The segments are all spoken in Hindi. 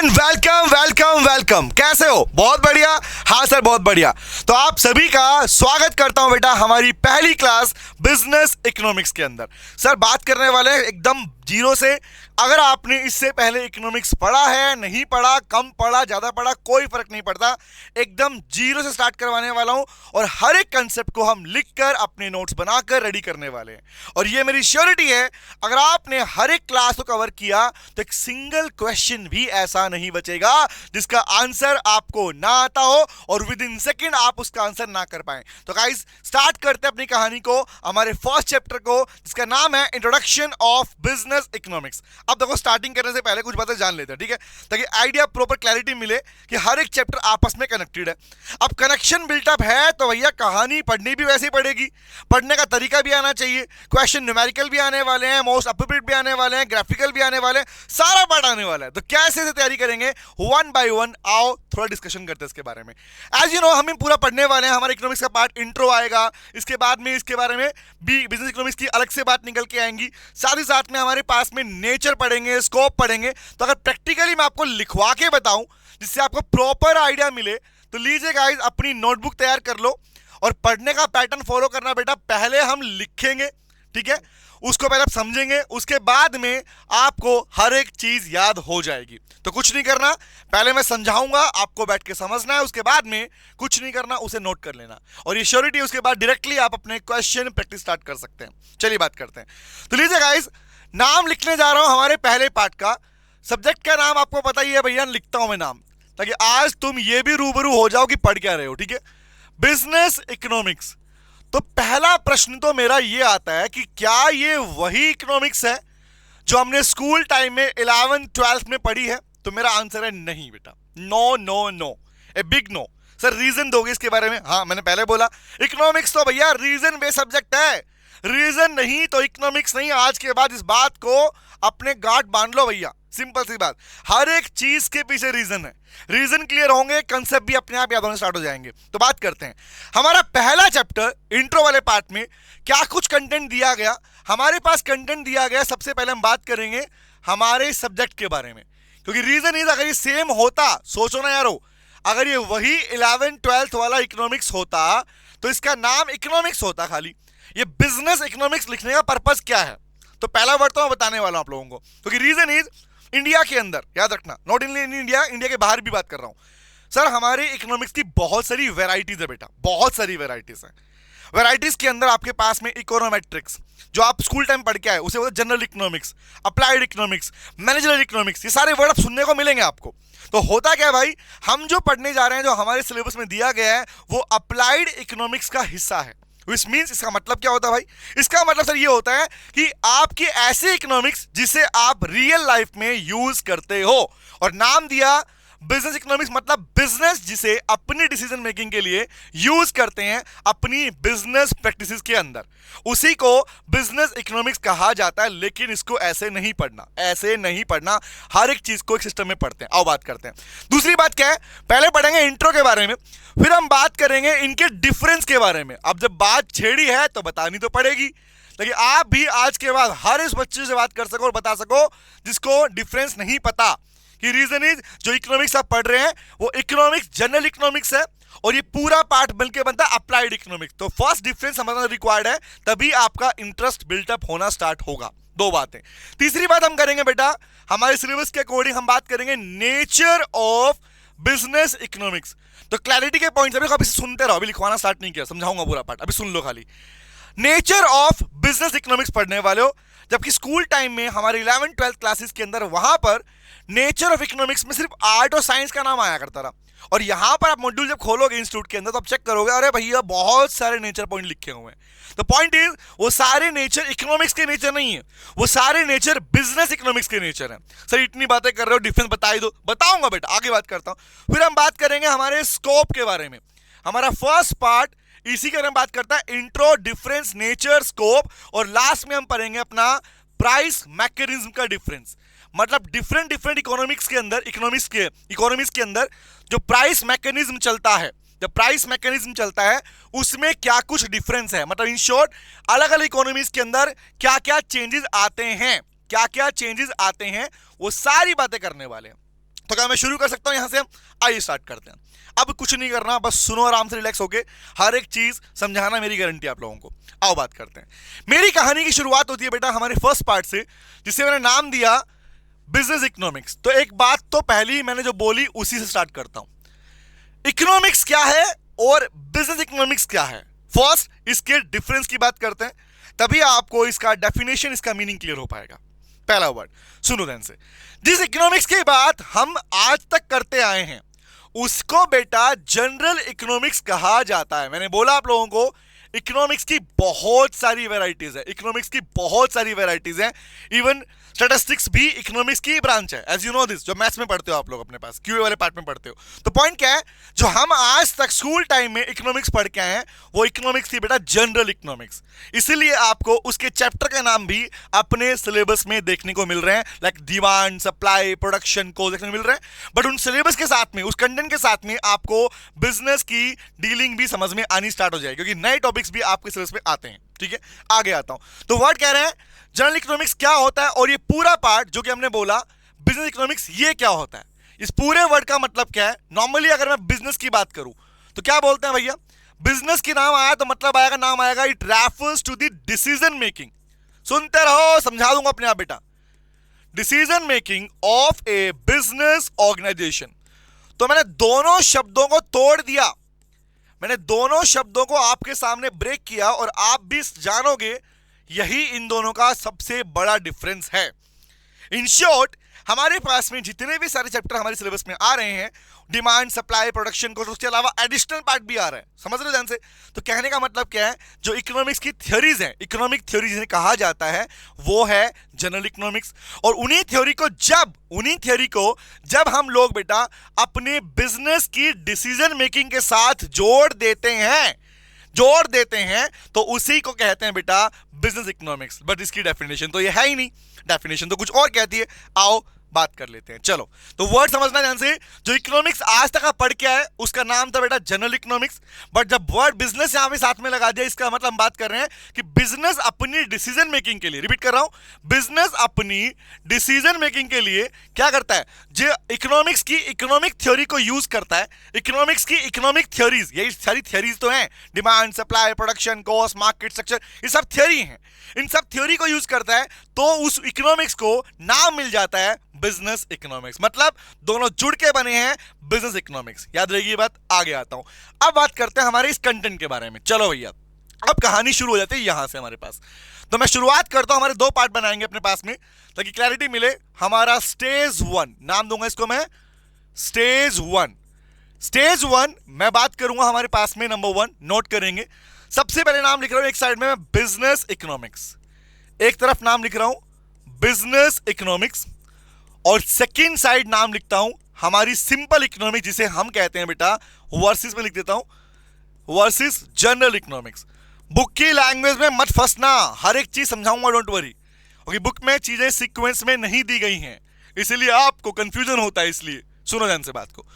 Welcome welcome welcome. कैसे हो? बहुत बढ़िया। हाँ सर, बहुत बढ़िया। तो आप सभी का स्वागत करता हूं बेटा हमारी पहली क्लास बिजनेस इकोनॉमिक्स के अंदर। सर बात करने वाले हैं एकदम जीरो से। अगर आपने इससे पहले इकोनॉमिक्स पढ़ा है, नहीं पढ़ा, कम पढ़ा, ज्यादा पढ़ा, कोई फर्क नहीं पड़ता, एकदम जीरो से स्टार्ट करवाने वाला हूं और हर एक कंसेप्ट को हम लिखकर अपने नोट्स बनाकर रेडी करने वाले हैं। और ये मेरी श्योरिटी है, अगर आपने हर एक क्लास को कवर किया तो एक सिंगल क्वेश्चन भी ऐसा नहीं बचेगा जिसका आंसर आपको ना आता हो और विद इन सेकेंड आप उसका आंसर ना कर पाए। तो गाइस स्टार्ट करते हैं अपनी कहानी को, हमारे फर्स्ट चैप्टर को, जिसका नाम है इंट्रोडक्शन ऑफ बिजनेस इकोनॉमिक्स। अब देखो, स्टार्टिंग करने से पहले कुछ बातें जान लेते हैं, ठीक है, ताकि आइडिया प्रॉपर क्लैरिटी मिले कि हर एक चैप्टर आपस में कनेक्टेड है। अब कनेक्शन बिल्टअप है तो भैया कहानी पढ़नी भी वैसे ही पड़ेगी, पढ़ने का तरीका भी आना चाहिए, क्वेश्चन न्यूमेरिकल भी आने वाले हैं, मोस्ट अप्रोप्रिएट भी आने वाले हैं, ग्राफिकल भी आने वाले हैं, सारा पार्ट आने वाला है। तो कैसे से तैयारी करेंगे वन बाय वन, आओ थोड़ा डिस्कशन करते हैं इसके बारे में। एज यू नो हम पूरा पढ़ने वाले हैं, हमारे इकोनॉमिक्स का पार्ट इंट्रो आएगा, इसके बाद में इसके बारे में भी बिजनेस इकोनॉमिक्स की अलग से बात निकल के आएंगी, साथ ही साथ में हमारे पास में नेचर पढ़ेंगे, स्कोप पढ़ेंगे। तो अगर प्रैक्टिकली मैं आपको लिखवा के बताऊं जिससे आपको प्रॉपर आइडिया मिले, तो लीजिए गाइस अपनी नोटबुक तैयार कर लो और पढ़ने का पैटर्न फॉलो करना बेटा। पहले हम लिखेंगे, ठीक है, उसको पहले आप समझेंगे, उसके बाद में आपको हर एक चीज याद हो जाएगी। तो कुछ नहीं करना, पहले मैं समझाऊंगा, आपको बैठ के समझना है, उसके बाद में कुछ नहीं करना, उसे नोट कर लेना और ये श्योरिटी, उसके बाद डायरेक्टली आप अपने क्वेश्चन प्रैक्टिस स्टार्ट कर सकते हैं। चलिए बात करते हैं। तो लीजिए गाइस, नाम लिखने जा रहा हूं हमारे पहले पार्ट का। सब्जेक्ट का नाम आपको पता ही है भैया, लिखता हूं मैं नाम, ताकि आज तुम ये भी रूबरू हो जाओ कि पढ़ क्या रहे हो, ठीक है। Business economics. तो पहला प्रश्न तो मेरा ये आता है कि क्या ये वही इकोनॉमिक्स है जो हमने स्कूल टाइम में 11th 12th में पढ़ी है? तो मेरा आंसर है नहीं बेटा, no no no, a big no. Sir reason दोगे इसके बारे में? हाँ, मैंने पहले बोला इकोनॉमिक्स तो भैया रीजन बेस्ड सब्जेक्ट है, रीजन नहीं तो इकोनॉमिक्स नहीं। आज के बाद इस बात को अपने गांठ बांध लो भैया, सिंपल सी बात। हर एक चीज के पीछे रीजन है, रीजन क्लियर होंगे, कंसेप्ट भी अपने आप याद होने स्टार्ट हो जाएंगे। तो बात करते हैं हमारा पहला चैप्टर इंट्रो वाले पार्ट में क्या कुछ कंटेंट दिया गया। हमारे पास कंटेंट दिया गया, सबसे पहले हम बात करेंगे हमारे सब्जेक्ट के बारे में, क्योंकि रीजन इज, अगर ये सेम होता, सोचो ना यारो, अगर ये वही 11th 12th वाला इकोनॉमिक्स होता तो इसका नाम इकोनॉमिक्स होता खाली। ये बिजनेस इकोनॉमिक्स लिखने का पर्पस क्या है, तो पहला वर्ड तो मैं बताने वाला हूं आप लोगों को, क्योंकि रीजन इज इंडिया के अंदर, याद रखना, नॉट इन इंडिया, इंडिया के बाहर भी बात कर रहा हूं। सर हमारे इकोनॉमिक्स की बहुत सारी वेराइटीज है बेटा, बहुत सारी वेराइटीज है। वेराइटीज के अंदर आपके पास में इकोनोमेट्रिक्स, जो आप स्कूल टाइम पढ़ के आए, उसे बोलते general economics, applied economics, managerial economics, ये सारे वर्ड आप सुनने को मिलेंगे आपको। तो होता क्या है भाई, हम जो पढ़ने जा रहे हैं, जो हमारे सिलेबस में दिया गया है, वो अप्लाइड इकोनॉमिक्स का हिस्सा है। Which means, इसका मतलब क्या होता है भाई? इसका मतलब सर ये होता है कि आपके ऐसे इकोनॉमिक्स जिसे आप रियल लाइफ में यूज करते हो, और नाम दिया बिजनेस इकोनॉमिक्स, मतलब बिजनेस जिसे अपनी डिसीजन मेकिंग के लिए यूज करते हैं अपनी बिजनेस प्रैक्टिसेस के अंदर, उसी को बिजनेस इकोनॉमिक्स कहा जाता है। लेकिन इसको ऐसे नहीं पढ़ना, ऐसे नहीं पढ़ना, हर एक चीज को एक सिस्टम में पढ़ते हैं। आओ बात करते हैं दूसरी बात क्या है। पहले पढ़ेंगे इंट्रो के बारे में, फिर हम बात करेंगे इनके डिफरेंस के बारे में। अब जब बात छेड़ी है तो बतानी तो पड़ेगी, लेकिन आप भी आज के बाद हर इस बच्चे से बात कर सको और बता सको जिसको डिफरेंस नहीं पता। कि रीजन इज, जो इकोनॉमिक्स आप पढ़ रहे हैं वो इकोनॉमिक्स जनरल इकोनॉमिक्स है और ये पूरा पार्ट मिलकर बनता है अप्लाइड इकोनॉमिक्स। तो फर्स्ट डिफरेंस समझना रिक्वायर्ड है, तभी आपका इंटरेस्ट बिल्टअप होना स्टार्ट होगा। दो बातें। तीसरी बात हम करेंगे बेटा, हमारे सिलेबस के अकॉर्डिंग हम बात करेंगे नेचर ऑफ बिजनेस इकोनॉमिक्स। तो क्लैरिटी के पॉइंट्स अभी सुनते रहो, अभी लिखवाना स्टार्ट नहीं किया, समझाऊंगा पूरा पार्ट, अभी सुन लो खाली। नेचर ऑफ बिजनेस इकोनॉमिक्स पढ़ने वाले हो, जबकि स्कूल टाइम में हमारे 11th 12th क्लासेस के अंदर वहां पर नेचर ऑफ इकोनॉमिक्स में सिर्फ आर्ट और साइंस का नाम आया करता था। और यहां पर आप मॉड्यूल जब खोलोगे इंस्टीट्यूट के अंदर तो आप चेक करोगे, अरे भैया बहुत सारे नेचर पॉइंट लिखे हुए हैं। तो पॉइंट इज, वो सारे नेचर इकोनॉमिक्स के नेचर नहीं है, वो सारे नेचर बिजनेस इकोनॉमिक्स के नेचर हैं। सर इतनी बातें कर रहे हो, डिफरेंस बता ही दो। बताऊंगा बेटा, आगे बात करता हूं। फिर हम बात करेंगे हमारे स्कोप के बारे में। हमारा फर्स्ट पार्ट इसी के बारे में बात करता है, इंट्रो, डिफरेंस, नेचर, स्कोप, और लास्ट में हम पढ़ेंगे अपना प्राइस मैकेनिज्म का डिफरेंस। मतलब डिफरेंट इकोनॉमिक्स के अंदर, इकोनॉमिक्स के अंदर जो प्राइस मैकेनिज्म चलता है, जब प्राइस मैकेनिज्म चलता है उसमें क्या कुछ डिफरेंस है। मतलब इन शॉर्ट, अलग अलग इकोनॉमीज के अंदर क्या क्या चेंजेस आते हैं, क्या क्या चेंजेस आते हैं, वो सारी बातें करने वाले हैं। तो क्या मैं शुरू कर सकता हूं यहां से? आइए स्टार्ट करते हैं। अब कुछ नहीं करना, बस सुनो आराम से, रिलैक्स होके, हर एक चीज समझाना मेरी गारंटी आप लोगों को। आओ बात करते हैं। मेरी कहानी की शुरुआत होती है बेटा हमारे फर्स्ट पार्ट से, जिसे मैंने नाम दिया बिजनेस इकोनॉमिक्स। तो एक बात तो पहली मैंने जो बोली उसी से स्टार्ट करता हूं। इकोनॉमिक्स क्या है और बिजनेस इकोनॉमिक्स क्या है? फर्स्ट इसके डिफरेंस की बात करते हैं, तभी आपको इसका डेफिनेशन, इसका मीनिंग क्लियर हो पाएगा। पहला वर्ड सुनो ध्यान से। जिस इकोनॉमिक्स की बात हम आज तक करते आए हैं उसको बेटा जनरल इकोनॉमिक्स कहा जाता है। मैंने बोला आप लोगों को इकोनॉमिक्स की बहुत सारी वैरायटीज है, इकोनॉमिक्स की बहुत सारी वैरायटीज है। इवन स्टैटिस्टिक्स भी इकोनॉमिक्स की ब्रांच है, एज यू नो दिस, जो मैथ्स में पढ़ते हो आप लोग अपने पास, क्यूए वाले पार्ट में पढ़ते हो। तो पॉइंट क्या है, जो हम आज तक स्कूल टाइम में इकोनॉमिक्स पढ़ के आए हैं वो इकोनॉमिक्स थी बेटा जनरल इकोनॉमिक्स। इसीलिए आपको उसके चैप्टर का नाम भी अपने सिलेबस में देखने को मिल रहे हैं, लाइक डिमांड, सप्लाई, प्रोडक्शन को देखने को मिल रहे हैं। बट उन सिलेबस के साथ में, उस कंटेंट के साथ में आपको बिजनेस की डीलिंग भी समझ में आनी स्टार्ट हो जाएगी, क्योंकि नए टॉपिक्स भी आपके सिलेबस में आते हैं। ठीक है, आगे आता हूं। तो वर्ड कह रहे हैं जनरल इकोनॉमिक्स क्या होता है, और ये पूरा पार्ट जो कि हमने बोला बिजनेस इकोनॉमिक्स, ये क्या होता है। इस पूरे वर्ड का मतलब क्या है? नॉर्मली अगर मैं बिजनेस की बात करूं तो क्या बोलते हैं भैया? बिजनेस की नाम आया तो मतलब आएगा, नाम आएगा it refers to the decision making. सुनते रहो, समझा दूंगा अपने आप बेटा। Decision making of a business organisation. तो मैंने दोनों शब्दों को तोड़ दिया, मैंने दोनों शब्दों को आपके सामने ब्रेक किया, और आप भी जानोगे यही इन दोनों का सबसे बड़ा डिफरेंस है। इन शॉर्ट, हमारे पास में जितने भी सारे चैप्टर हमारे सिलेबस में आ रहे हैं, डिमांड, सप्लाई, प्रोडक्शन को, उसके अलावा एडिशनल पार्ट भी आ रहा है, समझ रहे ध्यान से। तो कहने का मतलब क्या है, जो इकोनॉमिक्स की थ्योरीज हैं, इकोनॉमिक थ्योरी जिन्हें कहा जाता है, वो है जनरल इकोनॉमिक्स। और उन्हीं थ्योरी को जब हम लोग बेटा अपने बिजनेस की डिसीजन मेकिंग के साथ जोड़ देते हैं तो उसी को कहते हैं बेटा बिजनेस इकोनॉमिक्स। बट इसकी डेफिनेशन तो ये है ही नहीं, डेफिनेशन तो कुछ और कहती है। आओ बात कर लेते हैं, चलो। तो वर्ड समझना ध्यान से। जो इकोनॉमिक्स आज तक आप पढ़ के आए उसका नाम था बेटा जनरल इकोनॉमिक्स, बट जब वर्ड बिजनेस यहां पे साथ में लगा दिया, इसका मतलब हम बात कर रहे हैं कि बिजनेस अपनी डिसीजन मेकिंग के लिए, रिपीट कर रहा हूं, बिजनेस अपनी डिसीजन मेकिंग के लिए क्या करता है, जो इकोनॉमिक्स की इकोनॉमिक थ्योरी को यूज करता है। इकोनॉमिक्स की इकोनॉमिक थ्योरीज, यही सारी थ्योरीज तो हैं, demand, supply, production, cost, market structure, ये सब थ्योरी हैं। इन सब थ्योरी को यूज करता है तो उस इकोनॉमिक्स को नाम मिल जाता है बिजनेस इकोनॉमिक्स। मतलब दोनों जुड़ के बने हैं बिजनेस इकोनॉमिक्स। याद रहेगी ये बात। आगे आता हूं, अब बात करते हैं हमारे इस कंटेंट के बारे में। चलो भैया, अब कहानी शुरू हो जाती है यहां से हमारे पास। तो मैं शुरुआत करता हूं, हमारे दो पार्ट बनाएंगे अपने पास में ताकि क्लैरिटी मिले। हमारा स्टेज 1 नाम दूंगा इसको मैं, स्टेज 1। स्टेज 1 मैं बात करूंगा हमारे पास में, नंबर 1 नोट करेंगे। सबसे पहले नाम लिख रहा हूं एक साइड में मैं बिजनेस इकोनॉमिक्स, एक तरफ नाम लिख रहा हूं बिजनेस इकोनॉमिक्स, और सेकेंड साइड नाम लिखता हूं हमारी सिंपल इकोनॉमिक्स, जिसे हम कहते हैं बेटा वर्सेस में लिख देता हूं वर्सेस जनरल इकोनॉमिक्स। बुक की लैंग्वेज में मत फंसना, हर एक चीज समझाऊंगा, डोंट वरी। क्योंकि बुक में चीजें सीक्वेंस में नहीं दी गई हैं, इसीलिए आपको कंफ्यूजन होता है। इसलिए सुनो ध्यान से बात को।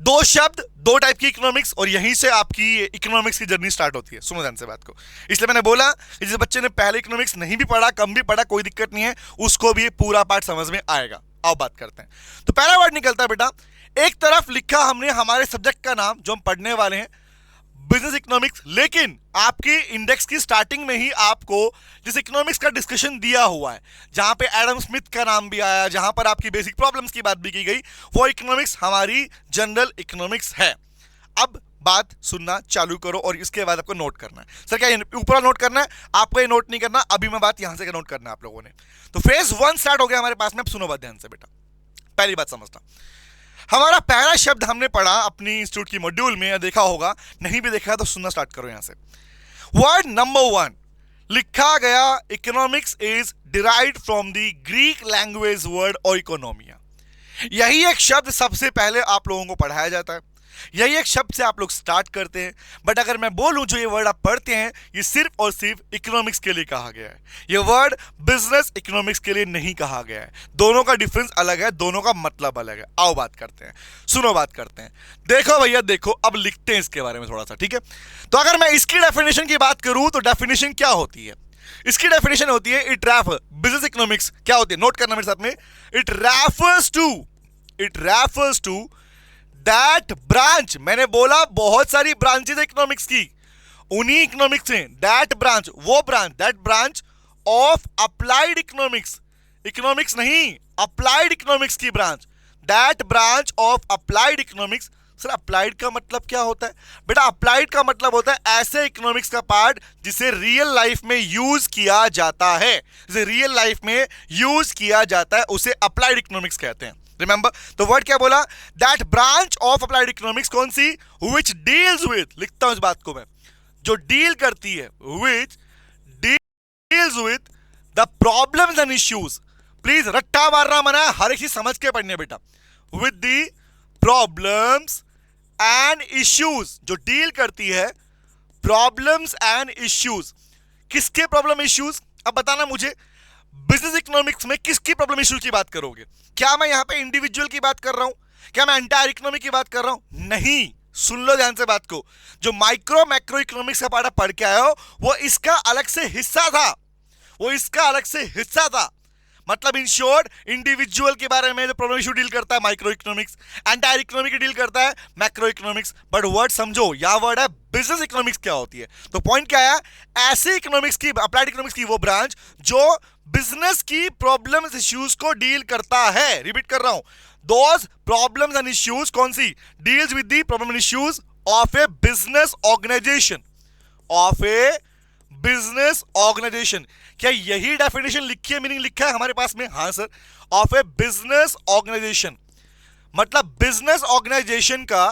दो शब्द, दो टाइप की इकोनॉमिक्स, और यहीं से आपकी इकोनॉमिक्स की जर्नी स्टार्ट होती है। सुनो ध्यान से बात को। इसलिए मैंने बोला कि जिस बच्चे ने पहले इकोनॉमिक्स नहीं भी पढ़ा, कम भी पढ़ा, कोई दिक्कत नहीं है, उसको भी पूरा पार्ट समझ में आएगा। आओ बात करते हैं। तो पहला वर्ड निकलता है बेटा, एक तरफ लिखा हमने हमारे सब्जेक्ट का नाम जो हम पढ़ने वाले हैं, बिजनेस इकोनॉमिक्स, लेकिन आपकी इंडेक्स की स्टार्टिंग में ही आपको जिस इकोनॉमिक्स का डिस्कशन दिया हुआ है, जहां पे एडम स्मिथ का नाम भी आया, जहां पर आपकी बेसिक प्रॉब्लम्स की बात भी की गई, वो इकोनॉमिक्स हमारी जनरल इकोनॉमिक्स है। अब बात सुनना चालू करो और इसके बाद आपको नोट करना है। सर क्या ऊपर नोट करना है? आपको ये नोट नहीं करना, अभी मैं बात यहां से नोट करना है आप लोगों ने। तो फेज 1 स्टार्ट हो गया हमारे पास में। अब सुनो बात ध्यान से बेटा, पहली बात समझना। हमारा पहला शब्द हमने पढ़ा अपनी इंस्टीट्यूट की मॉड्यूल में, देखा होगा, नहीं भी देखा तो सुनना स्टार्ट करो यहां से। वर्ड नंबर 1 लिखा गया, economics is derived from the Greek language word और इकोनॉमिया। यही एक शब्द सबसे पहले आप लोगों को पढ़ाया जाता है, यही एक शब्द से आप लोग स्टार्ट करते हैं। बट अगर मैं बोलूं जो ये वर्ड आप पढ़ते हैं, ये सिर्फ और सिर्फ इकोनॉमिक्स के लिए कहा गया है, ये वर्ड बिजनेस इकोनॉमिक्स के लिए नहीं कहा गया है। दोनों का डिफरेंस अलग है, दोनों का मतलब अलग है। आओ बात करते हैं, सुनो बात करते हैं। देखो भैया देखो, अब लिखते हैं इसके बारे में थोड़ा सा, ठीक है। तो अगर मैं इसकी डेफिनेशन की बात करूं तो डेफिनेशन क्या होती है? इसकी डेफिनेशन होती है, इट रेफर, बिजनेस इकोनॉमिक्स क्या होती है, नोट करना मेरे साथ में, it refers to it refers to that branch, मैंने बोला बहुत सारी ब्रांचेज इकोनॉमिक्स की, उन्हीं इकोनॉमिक्स में दैट ब्रांच, वो branch, that branch of applied economics, economics नहीं अप्लाइड इकोनॉमिक्स की branch, that branch of applied economics. Sir applied का मतलब क्या होता है बेटा? अप्लाइड का मतलब होता है ऐसे इकोनॉमिक्स का पार्ट जिसे रियल लाइफ में यूज किया जाता है, जिसे रियल लाइफ में यूज किया जाता है उसे अप्लाइड इकोनॉमिक्स कहते हैं। रिमेंबर, तो वर्ड क्या बोला? That branch of applied economics कौन सी? विच डील्स विद, लिखता हूं इस बात को मैं, जो डील करती है, विच deals with the problems and issues. Please रट्टा मारना मना है, हर एक चीज समझ के पढ़ने बेटा। With the problems and issues, जो डील करती है प्रॉब्लम्स एंड इश्यूज। किसके प्रॉब्लम इश्यूज? अब बताना मुझे, बिजनेस इकोनॉमिक्स में किसकी प्रॉब्लम इश्यूज की बात करोगे? क्या मैं यहां पे इंडिविजुअल की बात कर रहा हूं? क्या मैं एंटायर इकोनॉमी की बात कर रहा हूं? नहीं, सुन लो ध्यान से बात को। जो माइक्रो मैक्रो इकोनॉमिक्स का पार्ट पढ़ के आए हो वो इसका अलग से हिस्सा था, वो इसका अलग से हिस्सा था। मतलब इन शॉर्ट, इंडिविजुअल के बारे में जो प्रॉब्लम इशू डील करता है माइक्रो इकोनॉमिक्स, एंटायर इकोनॉमी की डील करता है मैक्रो इकोनॉमिक्स। बट वर्ड समझो, या वर्ड है बिजनेस इकोनॉमिक्स क्या होती है। तो पॉइंट क्या है? ऐसे इकोनॉमिक्स की, अप्लाइड इकोनॉमिक्स की वो ब्रांच जो बिजनेस की प्रॉब्लम्स इश्यूज को डील करता है। रिपीट कर रहा हूं, दोज प्रॉब्लम्स एंड इश्यूज कौन सी? Deals with the problem and issues of a business organization, of a business organization. क्या यही डेफिनेशन लिखी है, मीनिंग लिखा है हमारे पास में? हाँ sir, of a business organisation. मतलब बिजनेस ऑर्गेनाइजेशन का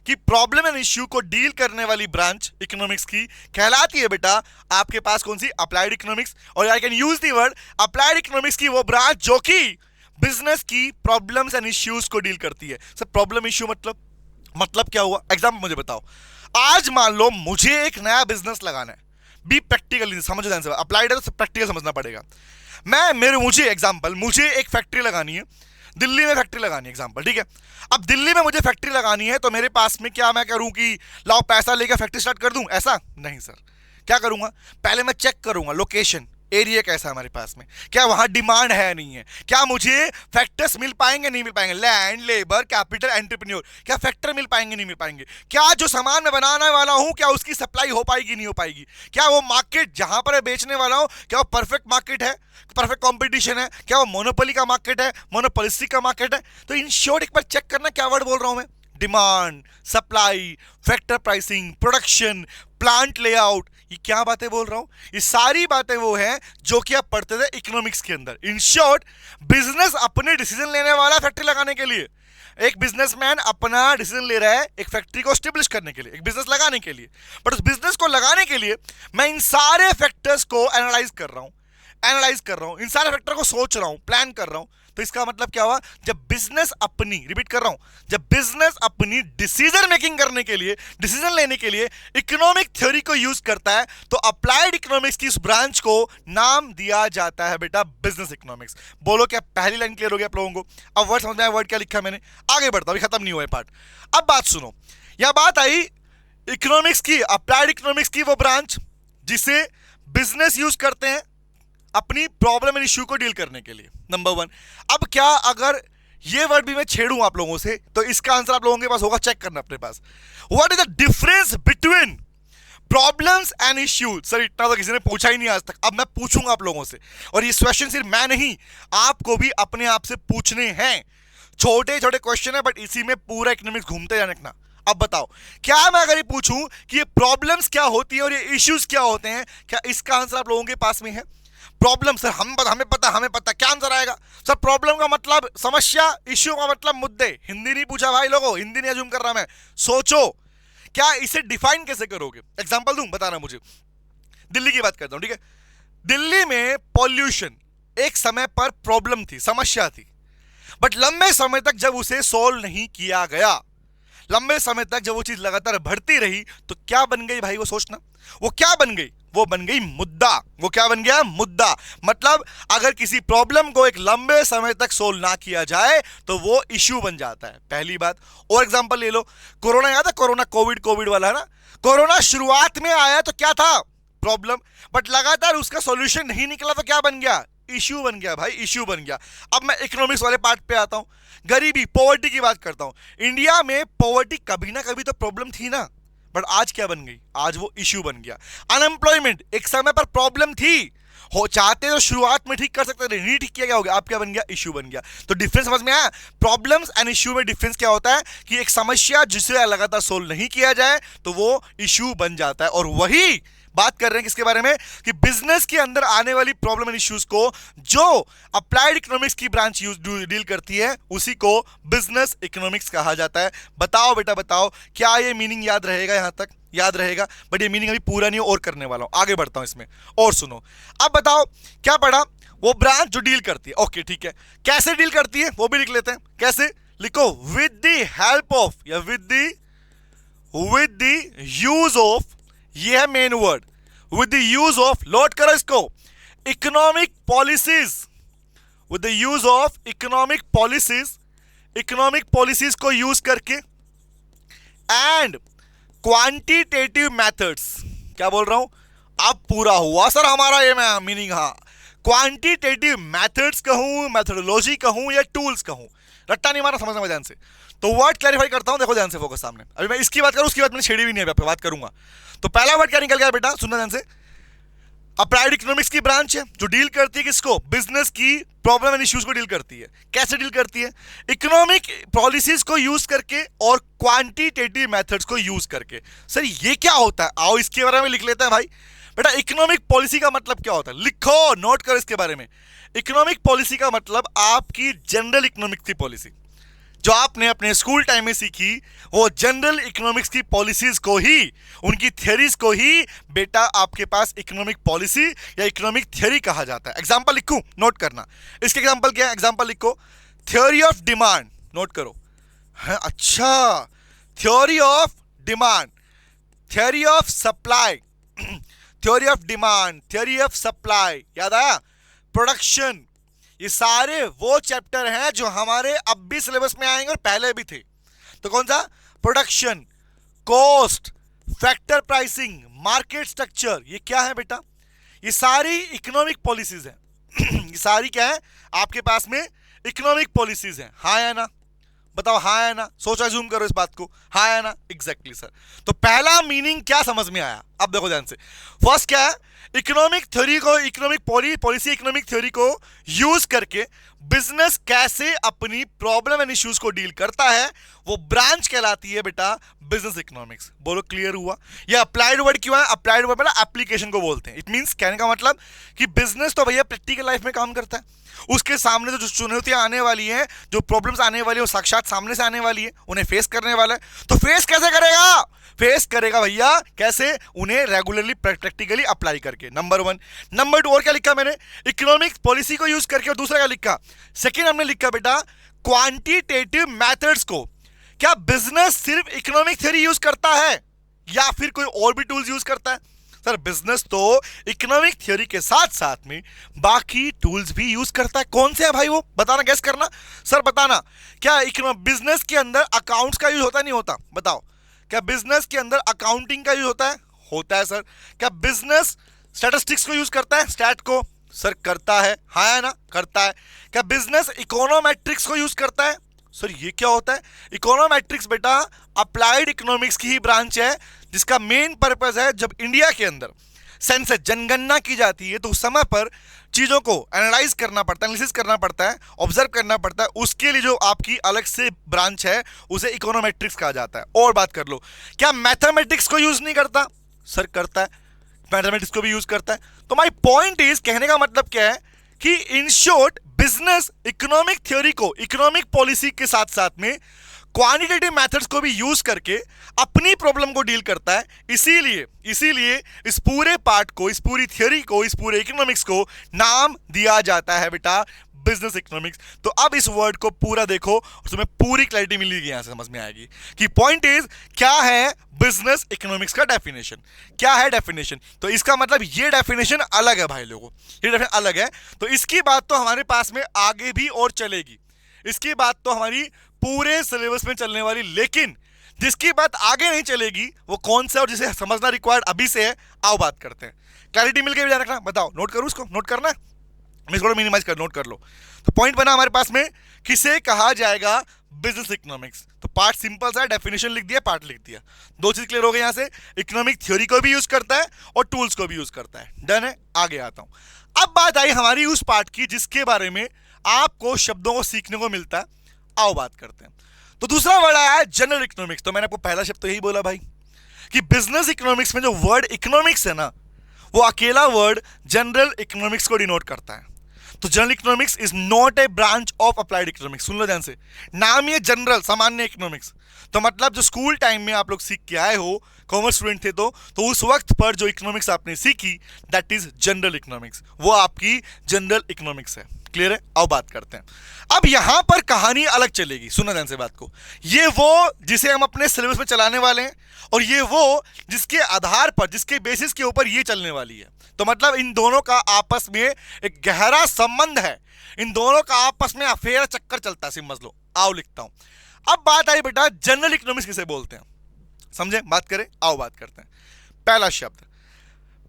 कि प्रॉब्लम एंड इश्यू को डील करने वाली ब्रांच इकोनॉमिक्स की कहलाती है बेटा आपके पास कौन सी? Applied economics. और I can use the word applied economics की वो ब्रांच जो कि बिजनेस की प्रॉब्लम्स एंड इश्यूज को डील करती है। सर प्रॉब्लम इश्यू मतलब क्या हुआ? एग्जाम्पल मुझे बताओ। आज मान लो मुझे एक नया बिजनेस लगाना है, बी प्रैक्टिकल, समझो ध्यान से, अप्लाइड है तो प्रैक्टिकल समझना पड़ेगा। मुझे एग्जांपल, मुझे एक फैक्ट्री लगानी है, दिल्ली में फैक्ट्री लगानी है एग्जांपल, ठीक है। अब दिल्ली में मुझे फैक्ट्री लगानी है तो मेरे पास में क्या मैं करूं कि लाओ पैसा लेकर फैक्ट्री स्टार्ट कर दूं? ऐसा नहीं सर। क्या करूंगा? पहले मैं चेक करूंगा लोकेशन, एरिया कैसा है हमारे पास में, क्या वहां डिमांड है नहीं है, क्या मुझे फैक्टर्स मिल पाएंगे नहीं मिल पाएंगे, लैंड, लेबर, कैपिटल, एंटरप्रेन्योर, क्या फैक्टर मिल पाएंगे नहीं मिल पाएंगे, क्या जो सामान मैं बनाने वाला हूं क्या उसकी सप्लाई हो पाएगी नहीं हो पाएगी, क्या वो मार्केट जहां पर बेचने वाला हूं क्या वो परफेक्ट मार्केट है, परफेक्ट कंपटीशन है, क्या वो मोनोपोली का मार्केट है, मोनोपोलिस्टिक का मार्केट है। तो इन शॉर्ट एक बार चेक करना क्या वर्ड बोल रहा हूं मैं? Demand, supply, factor pricing, production, plant layout. ये क्या बातें बोल रहा हूं? ये सारी बातें वो हैं जो कि आप पढ़ते थे इकोनॉमिक्स के अंदर। इन शॉर्ट, बिजनेस अपने डिसीजन लेने वाला फैक्ट्री लगाने के लिए, एक बिजनेसमैन अपना डिसीजन ले रहा है एक फैक्ट्री को एस्टेब्लिश करने के लिए, एक बिजनेस लगाने के लिए। बट उस बिजनेस को लगाने के लिए मैं इन सारे फैक्टर्स को एनालाइज कर रहा हूं, इन सारे फैक्टर को सोच रहा हूं, प्लान कर रहा हूं। तो इसका मतलब क्या हुआ? जब बिजनेस अपनी, रिपीट कर रहा हूं, जब बिजनेस अपनी डिसीजन मेकिंग करने के लिए, डिसीजन लेने के लिए इकोनॉमिक थ्योरी को यूज करता है तो अप्लाइड इकोनॉमिक्स की इस ब्रांच को नाम दिया जाता है बेटा बिजनेस इकोनॉमिक्स। बोलो क्या पहली लाइन क्लियर हो गया आप लोगों को? अब वर्ड समझ में आया, वर्ड क्या लिखा है मैंने? आगे बढ़ता हूं, खत्म नहीं हुआ पार्ट। अब बात सुनो, यह बात आई इकोनॉमिक्स की, अप्लाइड इकोनॉमिक्स की वो ब्रांच जिसे बिजनेस यूज करते हैं अपनी प्रॉब्लम एंड इश्यू को डील करने के लिए, नंबर वन। अब क्या अगर ये वर्ड भी मैं छेड़ूं आप लोगों से तो इसका आंसर आप लोगों के पास होगा, चेक करना अपने पास। What is the difference between problems and issues? Sir इतना तो किसी ने पूछा ही नहीं आज तक, अब मैं पूछूंगा आप लोगों से। और ये क्वेश्चन सिर्फ मैं नहीं, आपको भी अपने आप से पूछने हैं। छोटे छोटे क्वेश्चन है बट इसी में पूरा इकोनॉमिक्स घूमते जाने ना। अब बताओ, क्या मैं अगर ये पूछूं कि ये प्रॉब्लम्स क्या होती है और ये इश्यूज क्या होते हैं, क्या इसका आंसर आप लोगों के पास में है? प्रॉब्लम सर हमें पता, क्या आंसर आएगा? सर प्रॉब्लम का मतलब समस्या, इश्यू का मतलब मुद्दे। हिंदी नहीं पूछा भाई लोगों, हिंदी नहीं अज्यूम कर रहा मैं। सोचो क्या इसे डिफाइन कैसे करोगे? एग्जांपल दूं, बताना मुझे। दिल्ली की बात करता हूं, ठीक है। दिल्ली में पॉल्यूशन एक समय पर प्रॉब्लम थी, समस्या थी, बट लंबे समय तक जब उसे सोल्व नहीं किया गया, लंबे समय तक जब वो चीज लगातार बढ़ती रही तो क्या बन गई भाई? वो सोचना, वो क्या बन गई? वो बन गई मुद्दा। वो क्या बन गया? मुद्दा। मतलब अगर किसी प्रॉब्लम को एक लंबे समय तक सोल्व ना किया जाए तो वो इश्यू बन जाता है, पहली बात। और एग्जांपल ले लो, कोरोना याद है? कोरोना, कोविड वाला है ना। कोरोना शुरुआत में आया तो क्या था? प्रॉब्लम। बट लगातार उसका सॉल्यूशन नहीं निकला तो क्या बन गया? इश्यू बन गया भाई, इश्यू बन गया। अब मैं इकोनॉमिक्स वाले पार्ट पे आता हूं, गरीबी पॉवर्टी की बात करता हूं। इंडिया में पॉवर्टी कभी ना कभी तो प्रॉब्लम थी ना, बट आज क्या बन गई, आज वो इश्यू बन गया। अनएम्प्लॉयमेंट एक समय पर प्रॉब्लम थी, हो चाहते तो शुरुआत में ठीक कर सकते थे, नहीं ठीक किया गया, हो गया, अब क्या बन गया, इश्यू बन गया। तो डिफरेंस समझ में आया? प्रॉब्लम्स एंड इश्यू में डिफरेंस क्या होता है कि एक समस्या जिसे लगातार सोल्व नहीं किया जाए तो वो इश्यू बन जाता है। और वही बात कर रहे हैं किसके बारे में, कि बिजनेस के अंदर आने वाली प्रॉब्लम एंड इश्यूज को जो अप्लाइड इकोनॉमिक्स की ब्रांच डील करती है उसी को बिजनेस इकोनॉमिक्स कहा जाता है। बताओ बेटा बताओ, क्या ये मीनिंग याद रहेगा? यहां तक याद रहेगा, बट ये मीनिंग अभी पूरा नहीं और करने वाला हूं, आगे बढ़ता हूं इसमें और सुनो। अब बताओ क्या पढ़ा, वो ब्रांच जो डील करती है, ओके ठीक है, कैसे डील करती है वो भी लिख लेते हैं। कैसे लिखो, विद द हेल्प ऑफ या विद द यूज ऑफ, ये है main word, with the use of, load करो इसको, economic policies, with the use of economic policies, economic policies को यूज करके, एंड क्वांटिटेटिव मेथड्स, क्या बोल रहा हूं, अब पूरा हुआ सर हमारा ये मीनिंग। हाँ, क्वांटिटेटिव मेथड्स कहूं, मेथोडोलॉजी कहूं या टूल्स कहूं, रट्टा नहीं मारा, समझना ध्यान से। तो वर्ड क्लैरिफाई करता हूं, देखो ध्यान से, फोकस सामने। अभी मैं इसकी बात करूं, उसकी बात मैंने छेड़ी भी नहीं है, बात करूंगा। तो पहला वर्ड क्या निकल गया बेटा, सुनना ध्यान से। अप्लाइड इकोनॉमिक्स की ब्रांच है जो डील करती है किसको, बिजनेस की प्रॉब्लम एंड इश्यूज को डील करती है। कैसे डील करती है, इकोनॉमिक पॉलिसीज को यूज करके और क्वांटिटेटिव मेथड्स को यूज करके। सर ये क्या होता है, आओ इसके बारे में लिख लेते हैं भाई। बेटा इकोनॉमिक पॉलिसी का मतलब क्या होता है, लिखो, नोट करो इसके बारे में। इकोनॉमिक पॉलिसी का मतलब आपकी जनरल इकोनॉमिक्स की पॉलिसी जो आपने अपने स्कूल टाइम में सीखी, वो जनरल इकोनॉमिक्स की पॉलिसीज को ही, उनकी थ्योरीज को ही बेटा आपके पास इकोनॉमिक पॉलिसी या इकोनॉमिक थ्योरी कहा जाता है। एग्जांपल लिखूं, नोट करना। इसके एग्जांपल क्या है, एग्जांपल लिखो, थ्योरी ऑफ डिमांड, नोट करो। है अच्छा, theory of demand, theory of supply, theory of demand, theory of supply, याद आया, प्रोडक्शन, ये सारे वो चैप्टर हैं जो हमारे अब भी सिलेबस में आएंगे और पहले भी थे। तो कौन सा, production, cost, factor pricing, market structure, ये क्या है बेटा, ये सारी इकोनॉमिक पॉलिसीज हैं। ये सारी क्या है आपके पास में, इकोनॉमिक पॉलिसीज हैं। हाँ या ना, बताओ हाँ या ना, सोचा जूम करो इस बात को, हाँ या ना, एग्जैक्टली सर। तो पहला मीनिंग क्या समझ में आया, अब देखो ध्यान से। फर्स्ट क्या है, इकोनॉमिक थ्योरी को, इकोनॉमिक पॉलिसी इकोनॉमिक थ्योरी को यूज करके बिजनेस कैसे अपनी प्रॉब्लम एंड इश्यूज को डील करता है, वो ब्रांच कहलाती है बेटा बिजनेस इकोनॉमिक्स। बोलो क्लियर हुआ? ये अप्लाइड वर्ड क्यों है, अप्लाइड वर्ड बेटा एप्लीकेशन को बोलते हैं। इट मींस कहने का मतलब कि बिजनेस तो भैया प्रैक्टिकल लाइफ में काम करता है, उसके सामने तो जो चुनौतियां आने वाली हैं, जो प्रॉब्लम्स आने वाली है, वो साक्षात सामने से आने वाली है, उन्हें फेस करने वाला है। तो फेस कैसे करेगा, फेस करेगा भैया कैसे, उन्हें रेगुलरली प्रैक्टिकली अप्लाई करके, नंबर वन। नंबर टू, और क्या लिखा मैंने, इकोनॉमिक पॉलिसी को यूज करके, और दूसरा क्या लिखा, सेकेंड हमने लिखा बेटा क्वांटिटेटिव मेथड्स को। क्या बिजनेस सिर्फ इकोनॉमिक थ्योरी यूज करता है या फिर कोई और भी टूल्स यूज करता है? सर बिजनेस तो इकोनॉमिक थ्योरी के साथ साथ में बाकी टूल्स भी यूज करता है। कौन से है भाई वो, बताना, गैस करना। सर बताना, क्या बिजनेस के अंदर अकाउंट्स का यूज होता नहीं होता, बताओ। क्या बिजनेस के अंदर अकाउंटिंग का यूज होता है? होता है सर। क्या बिजनेस स्टैटिस्टिक्स को यूज करता है, स्टैट को? सर करता है, हाँ है ना, करता है। क्या बिजनेस इकोनोमेट्रिक्स को यूज करता है? सर ये क्या होता है? इकोनोमेट्रिक्स बेटा अप्लाइड इकोनॉमिक्स की ही ब्रांच है जिसका मेन पर्पस है, जब इंडिया के अंदर सेंसस जनगणना की जाती है तो उस समय पर चीज़ों को एनालाइज करना पड़ता है, एनालिसिस करना पड़ता है, ऑब्जर्व करना पड़ता है। उसके लिए जो आपकी अलग से ब्रांच है उसे इकोनोमेट्रिक्स कहा जाता है। और बात कर लो, क्या मैथमेटिक्स को यूज नहीं करता? सर करता है, मैथमेटिक्स को भी यूज करता है। तो माय पॉइंट इज, कहने का मतलब क्या है कि in short business economic theory को, इकोनॉमिक पॉलिसी के साथ साथ में क्वांटिटेटिव मेथड्स को भी यूज करके अपनी प्रॉब्लम को डील करता है। इसीलिए इस पूरे पार्ट को, इस पूरी थ्योरी को, इस पूरे इकोनॉमिक्स को नाम दिया जाता है बेटा बिजनेस इकोनॉमिक्स। तो अब इस वर्ड को पूरा देखो और तुम्हें पूरी क्लैरिटी मिलेगी, यहां से समझ में आएगी कि पॉइंट इज क्या है बिजनेस इकोनॉमिक्स का डेफिनेशन, क्या है डेफिनेशन। तो इसका मतलब ये डेफिनेशन अलग है भाई लोगों, ये डेफिनेशन अलग है। तो इसकी बात तो हमारे पास में आगे भी और चलेगी, इसकी बात तो हमारी पूरे सिलेबस में चलने वाली, लेकिन जिसकी बात आगे नहीं चलेगी वो कौन सा और जिसे समझना रिक्वायर्ड अभी से है, आओ बात करते हैं। क्लैरिटी मिल गई, ध्यान रखना, बताओ, नोट करूं उसको, नोट करना है? मैं इसको मिनिमाइज कर नोट कर लो। तो पॉइंट बना हमारे पास में, किसे कहा जाएगा, बिजनेस इकोनॉमिक्स। तो पार्ट सिंपल सा, डेफिनेशन लिख दिया, पार्ट लिख दिया, दो चीज क्लियर हो गई। यहां से इकोनॉमिक थ्योरी को भी यूज करता है और टूल्स को भी यूज करता है। डन है, आगे आता हूं। अब बात आई हमारी उस पार्ट की जिसके बारे में आपको शब्दों को सीखने को मिलता है। आओ बात करते हैं। तो दूसरा वर्ड आया है जनरल इकोनॉमिक्स। तो मैंने आपको पहला शब्द तो यही बोला भाई कि बिजनेस इकोनॉमिक्स में जो वर्ड इकोनॉमिक्स है ना, वो अकेला वर्ड जनरल इकोनॉमिक्स को डिनोट करता है। तो general economics is not a branch of applied economics. सुन लो ध्यान से, नाम ही है जनरल, सामान्य इकोनॉमिक्स। तो मतलब जो स्कूल टाइम में आप लोग सीख के आए हो, कॉमर्स स्टूडेंट थे तो उस वक्त पर जो इकोनॉमिक्स आपने सीखी दैट इज जनरल इकोनॉमिक्स, वो आपकी जनरल इकोनॉमिक्स है। क्लियर है? अब बात करते हैं। अब यहां पर कहानी अलग चलेगी, सुनना ध्यान से बात को। ये वो जिसे हम अपने सिलेबस में चलाने वाले हैं और ये वो जिसके आधार पर, जिसके बेसिस के ऊपर ये चलने वाली है। तो मतलब इन दोनों का आपस में एक गहरा संबंध है, इन दोनों का आपस में अफेयर चक्कर चलता है, समझ लो। आओ लिखता हूं। अब बात आई बेटा जनरल इकोनॉमिक्स किसे बोलते हैं, समझे? बात करें, आओ बात करते हैं। पहला शब्द,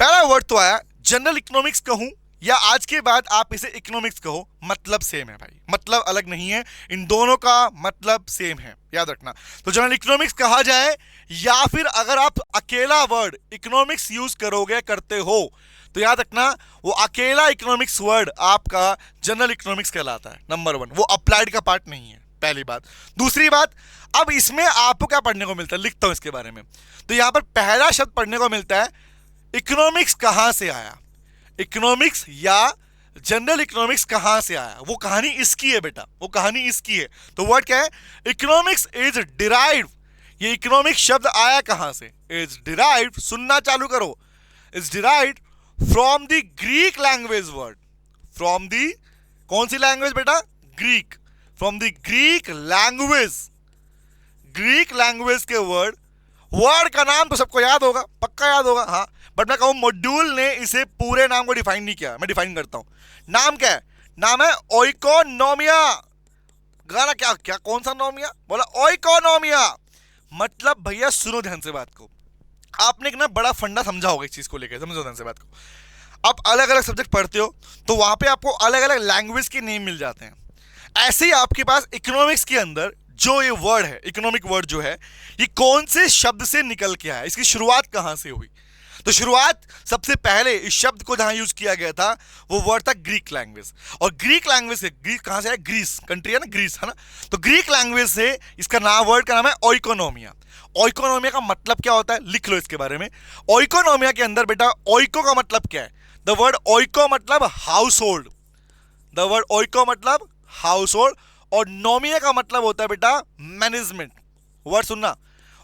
पहला वर्ड तो आया जनरल इकोनॉमिक्स कहूं या आज के बाद आप इसे इकोनॉमिक्स कहो, मतलब सेम है भाई, मतलब अलग नहीं है, इन दोनों का मतलब सेम है, याद रखना। तो जनरल इकोनॉमिक्स कहा जाए या फिर अगर आप अकेला वर्ड इकोनॉमिक्स यूज करोगे, करते हो, तो याद रखना वो अकेला इकोनॉमिक्स वर्ड आपका जनरल इकोनॉमिक्स कहलाता है। नंबर वन, वो अप्लाइड का पार्ट नहीं है, पहली बात। दूसरी बात, अब इसमें आपको क्या पढ़ने को मिलता है, लिखता हूं इसके बारे में। तो यहां पर पहला शब्द पढ़ने को मिलता है इकोनॉमिक्स कहां से आया, इकोनॉमिक्स या जनरल इकोनॉमिक्स कहां से आया, वो कहानी इसकी है बेटा, वो कहानी इसकी है। तो वर्ड क्या है, इकोनॉमिक्स इज डिराइव्ड। ये इकोनॉमिक्स शब्द आया कहां से, इज डिराइव्ड, सुनना चालू करो, is derived from the Greek language word, from the कौन सी लैंग्वेज बेटा, Greek, from the Greek language, Greek language के वर्ड, वर्ड का नाम तो सबको याद होगा, पक्का याद होगा, हाँ। बट मैं कहूं मॉड्यूल ने इसे पूरे नाम को डिफाइन नहीं किया, मैं डिफाइन करता हूं। नाम क्या है, नाम है ओइकोनोमिया। गाना क्या क्या, कौन सा नोमिया बोला, ओइकोनोमिया। मतलब भैया सुनो ध्यान से बात को, आपने एक ना बड़ा फंडा समझा होगा इस चीज को लेकर, समझो ध्यान से बात को। आप अलग अलग सब्जेक्ट पढ़ते हो तो वहां पे आपको अलग अलग लैंग्वेज के नेम मिल जाते हैं। ऐसे ही आपके पास इकोनॉमिक्स के अंदर जो ये वर्ड है, इकोनॉमिक वर्ड जो है, ये कौन से शब्द से निकल के आया, इसकी शुरुआत कहां से हुई। तो शुरुआत सबसे पहले इस शब्द को जहां यूज किया गया था वो वर्ड था ग्रीक लैंग्वेज। और ग्रीक लैंग्वेज से, ग्रीक कहां से है, ग्रीस कंट्री है ना, ग्रीस है ना। तो ग्रीक लैंग्वेज से इसका नाम, वर्ड का नाम है ओइकोनोमिया। ओइकोनोमिया का मतलब क्या होता है, लिख लो इसके बारे में। ओइकोनोमिया के अंदर बेटा ओइको का मतलब क्या है, द वर्ड ओइको मतलब हाउस होल्ड, द वर्ड ओइको मतलब हाउस होल्ड, और नोमिया का मतलब होता है बेटा मैनेजमेंट। वर्ड सुनना,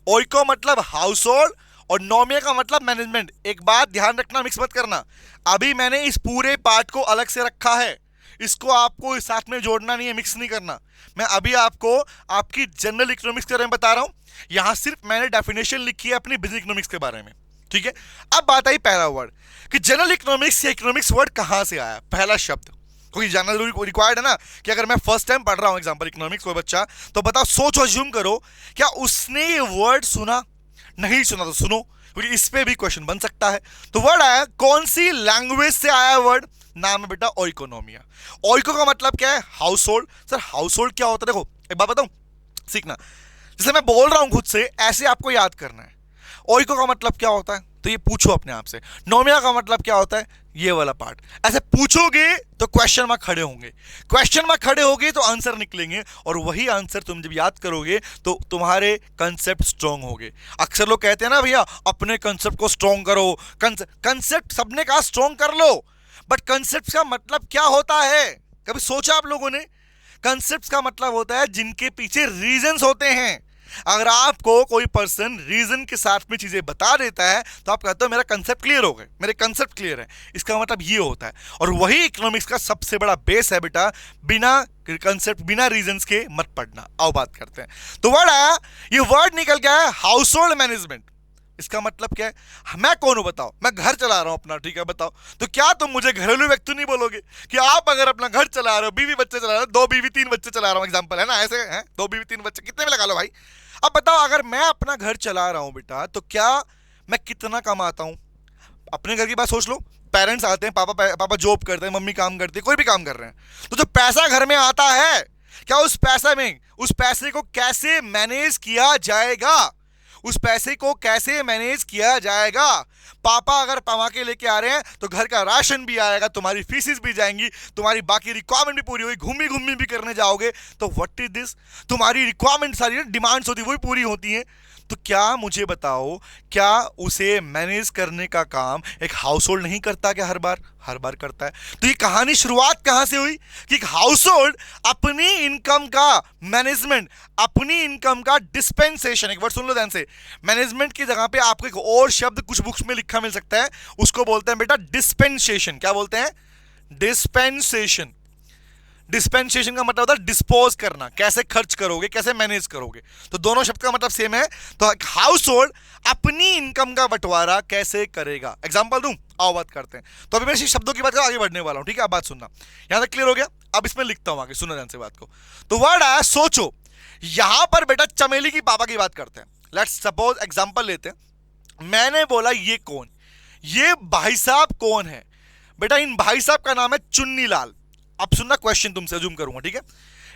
ओइको मतलब हाउस होल्ड और नोमिया का मतलब मैनेजमेंट। एक बात ध्यान रखना, मिक्स मत करना। अभी मैंने इस पूरे पार्ट को अलग से रखा है, इसको आपको इस साथ में जोड़ना नहीं है, मिक्स नहीं करना। मैं अभी आपको आपकी जनरल इकोनॉमिक्स के बारे में बता रहा हूं, यहां सिर्फ मैंने डेफिनेशन लिखी है अपनी बिजनेस इकोनॉमिक्स के बारे में, ठीक है। अब बात आई पहला वर्ड कि जनरल इकोनॉमिक्स या इकोनॉमिक्स वर्ड कहां से आया, पहला शब्द। कोई जानना जरूरी रिक्वायर्ड है ना, कि अगर मैं फर्स्ट टाइम पढ़ रहा हूं एग्जांपल इकोनॉमिक्स, कोई बच्चा, तो बताओ, सोचो, अज्यूम करो, क्या उसने ये वर्ड सुना, नहीं सुना तो सुनो, क्योंकि इस पे भी क्वेश्चन बन सकता है। तो वर्ड आया, कौन सी लैंग्वेज से आया वर्ड, नाम है बेटा ओइकोनोमिया। ओइको का मतलब क्या है, house hold. Sir house hold क्या होता है, देखो एक बात बताऊं, सीखना, जैसे मैं बोल रहा हूं खुद से, ऐसे आपको याद करना है। ओइको का मतलब क्या होता है, तो ये पूछो अपने आप से। नोमिया का मतलब क्या होता है, ये वाला पार्ट। ऐसे पूछोगे तो क्वेश्चन मार्क खड़े होंगे, क्वेश्चन मार्क खड़े होंगे तो आंसर निकलेंगे, और वही आंसर तुम जब याद करोगे तो तुम्हारे कंसेप्ट स्ट्रॉन्ग होंगे। अक्सर लोग कहते हैं ना भैया अपने कंसेप्ट को स्ट्रॉन्ग करो, कंसेप्ट सबने कहा स्ट्रॉन्ग कर लो, बट कंसेप्ट का मतलब क्या होता है, कभी सोचा आप लोगों ने? कंसेप्ट का मतलब होता है जिनके पीछे रीजंस होते हैं। अगर आपको कोई पर्सन रीजन के साथ में चीजें बता देता है तो आप कहते हो मेरा कंसेप्ट क्लियर हो गया, मेरे कंसेप्ट क्लियर है, इसका मतलब ये होता है। और वही इकोनॉमिक्स का सबसे बड़ा बेस है बेटा, बिना कंसेप्ट, बिना रीजंस के मत पढ़ना। आओ बात करते हैं। तो वर्ड आया, ये वर्ड निकल गया है हाउस होल्ड मैनेजमेंट। इसका मतलब क्या है, मैं कौन हूं बताओ, मैं घर चला रहा हूं अपना, ठीक है बताओ, तो क्या तुम मुझे घरेलू व्यक्ति नहीं बोलोगे कि आप अगर अपना घर चला रहे हो, बीवी बच्चे चला रहे हो, 2 बीवी 3 बच्चे चला रहा हूं, एग्जांपल है ना, ऐसे हैं 2 बीवी 3 बच्चे, कितने में लगा लो भाई। अब बताओ अगर मैं अपना घर चला रहा हूं बेटा, तो क्या मैं कितना कमाता हूं, अपने घर की बात सोच लो, पेरेंट्स आते हैं, पापा जॉब करते हैं, मम्मी काम करती है, कोई भी काम कर रहे हैं, तो जो पैसा घर में आता है, क्या उस पैसे को कैसे मैनेज किया जाएगा? उस पैसे को कैसे मैनेज किया जाएगा? पापा अगर कमा के लेके आ रहे हैं तो घर का राशन भी आएगा, तुम्हारी फीसिस भी जाएंगी, तुम्हारी बाकी रिक्वायरमेंट भी पूरी होगी, घूमी भी करने जाओगे तो व्हाट इज दिस, तुम्हारी रिक्वायरमेंट सारी डिमांड्स होती है वही पूरी होती हैं। तो क्या मुझे बताओ, क्या उसे मैनेज करने का काम एक हाउस होल्ड नहीं करता? क्या हर बार करता है? तो ये कहानी शुरुआत कहां से हुई कि एक हाउस होल्ड अपनी इनकम का मैनेजमेंट, अपनी इनकम का डिस्पेंसेशन, एक वर्ड सुन लो ध्यान से, मैनेजमेंट की जगह पे आपको एक और शब्द कुछ बुक्स में लिखा मिल सकता है, उसको बोलते हैं बेटा डिस्पेंसेशन। क्या बोलते हैं? डिस्पेंसेशन। डिस्पेंसेशन का मतलब होता है डिस्पोज करना, कैसे खर्च करोगे, कैसे मैनेज करोगे, तो दोनों शब्द का मतलब सेम है। तो हाउस होल्ड अपनी इनकम का बंटवारा कैसे करेगा? एग्जांपल दूं? आओ बात करते हैं। तो अभी मैं इसी शब्दों की बात कर आगे बढ़ने वाला हूं, ठीक है? अब बात सुनना, यहां तक क्लियर हो गया? अब इसमें लिखता हूं आगे, सुनो ध्यान से बात को। तो वर्ड आया सोचो। यहां पर बेटा चमेली की पापा की बात करते हैं। लेट्स सपोज एग्जांपल लेते हैं, मैंने बोला ये कौन, ये भाई साहब कौन है? बेटा इन भाई साहब का नाम है चुन्नी लाल। अब सुनना, क्वेश्चन तुमसे जूम करूंगा, ठीक है?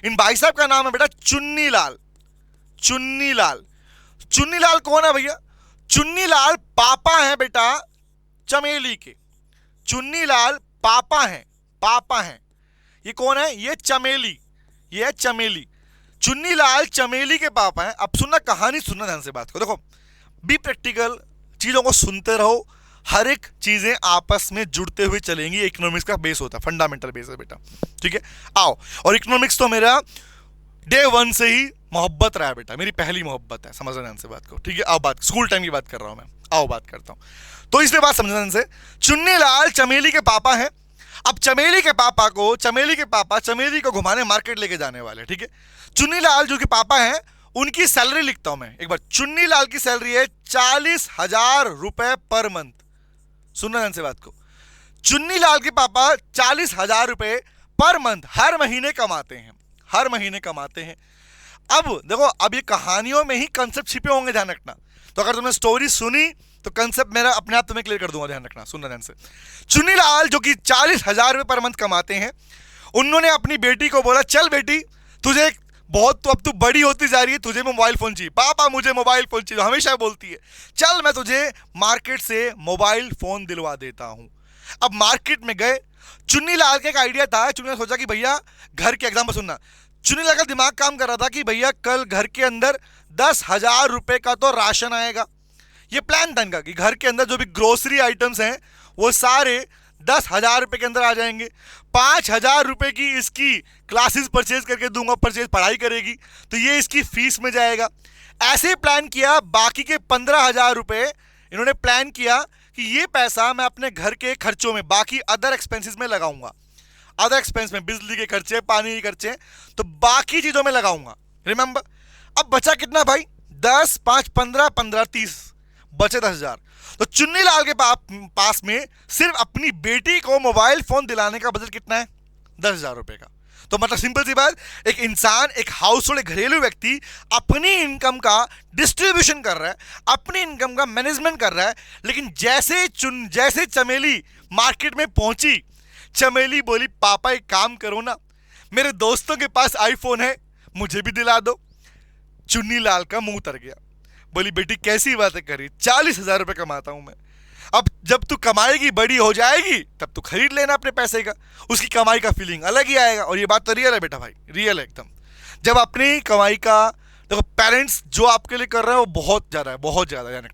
इन भाई साहब का नाम है बेटा चुन्नी लाल। चुन्नी लाल, चुन्नी लाल कौन है भैया? चुन्नी लाल पापा हैं बेटा चमेली के। चुन्नी लाल पापा हैं। ये कौन है? ये चमेली, ये है चमेली। चुन्नी लाल चमेली के पापा हैं। अब सुनना, कहानी सुनना ध्यान से बात को, देखो बी प्रैक्टिकल, चीजों को सुनते रहो, हर एक चीजें आपस में जुड़ते हुए चलेंगी। इकोनॉमिक्स का बेस होता है, फंडामेंटल बेस है बेटा, ठीक है? आओ, और इकोनॉमिक्स तो मेरा डे वन से ही मोहब्बत रहा है बेटा, मेरी पहली मोहब्बत है, समझना ध्यान से बात को, ठीक है? आओ बात, स्कूल टाइम की बात कर रहा हूं मैं, आओ बात करता हूं। तो इसलिए बात समझना ध्यान से, चुन्नी लाल चमेली के पापा हैं। अब चमेली के पापा चमेली को घुमाने मार्केट लेके जाने वाले, ठीक है? चुन्नी लाल जो कि पापा हैं, उनकी सैलरी लिखता हूं मैं एक बार। चुन्नी लाल की सैलरी है 40,000 रुपए पर मंथ। सुनना ध्यान से बात को, चुन्नी लाल के पापा 40,000 रुपए पर मंथ हर महीने कमाते हैं। अब देखो, अब ये कहानियों में ही कंसेप्ट छिपे होंगे, ध्यान रखना। तो अगर तुमने स्टोरी सुनी तो कंसेप्ट मेरा अपने आप तुम्हें क्लियर कर दूंगा, ध्यान रखना, सुनना ध्यान से। चुन्नी लाल जो कि 40,000 रुपए पर मंथ कमाते हैं, उन्होंने अपनी बेटी को बोला, चल बेटी तुझे बहुत, तो अब तू बड़ी होती जा रही है, तुझे मोबाइल फोन चाहिए। पापा मुझे मोबाइल फोन चाहिए, हमेशा बोलती है, चल मैं तुझे मार्केट से मोबाइल फोन दिलवा देता हूं। अब मार्केट में गए, चुन्नी लाल का एक आइडिया था। चुन्नी लाल सोचा कि भैया घर के, एग्जाम्पल सुनना, चुन्नी लाल का दिमाग काम कर रहा था कि भैया कल घर के अंदर 10,000 रुपए का तो राशन आएगा। ये प्लान था इनका कि घर के अंदर जो भी ग्रोसरी आइटम्स हैं वो सारे 10,000 रुपए के अंदर आ जाएंगे। 5,000 रुपए की इसकी क्लासेस परचेज करके दूंगा, पढ़ाई करेगी, तो ये इसकी फीस में जाएगा। ऐसे प्लान किया, बाकी के 15,000 रुपए इन्होंने प्लान किया कि ये पैसा मैं अपने घर के खर्चों में, बाकी अदर एक्सपेंसेस में लगाऊंगा। अदर एक्सपेंस में बिजली के खर्चे, पानी के खर्चे, तो बाकी चीजों में लगाऊंगा। रिमेंबर, अब बचा कितना भाई? 10, 5, 15, 15, 30, बचे 10,000। तो चुन्नी लाल के पास में सिर्फ अपनी बेटी को मोबाइल फोन दिलाने का बजट कितना है? 10,000 रुपए का। तो मतलब सिंपल सी बात, एक इंसान, एक हाउस होल्ड, एक घरेलू व्यक्ति अपनी इनकम का डिस्ट्रीब्यूशन कर रहा है, अपनी इनकम का मैनेजमेंट कर रहा है। लेकिन जैसे चमेली मार्केट में पहुंची, चमेली बोली, पापा एक काम करो ना, मेरे दोस्तों के पास आईफोन है, मुझे भी दिला दो। चुन्नी लाल का मुंह उतर गया, बोली बेटी कैसी बातें करी, 40,000 रुपए कमाता हूं मैं। अब जब तू कमाएगी, बड़ी हो जाएगी, तब तू खरीद लेना अपने पैसे का, उसकी कमाई का फीलिंग अलग ही आएगा। और ये बात तो रियल है बेटा भाई, रियल है एकदम। जब अपनी कमाई का, देखो पेरेंट्स जो आपके लिए कर रहे हैं वो बहुत ज्यादा है, बहुत ज्यादा, यानी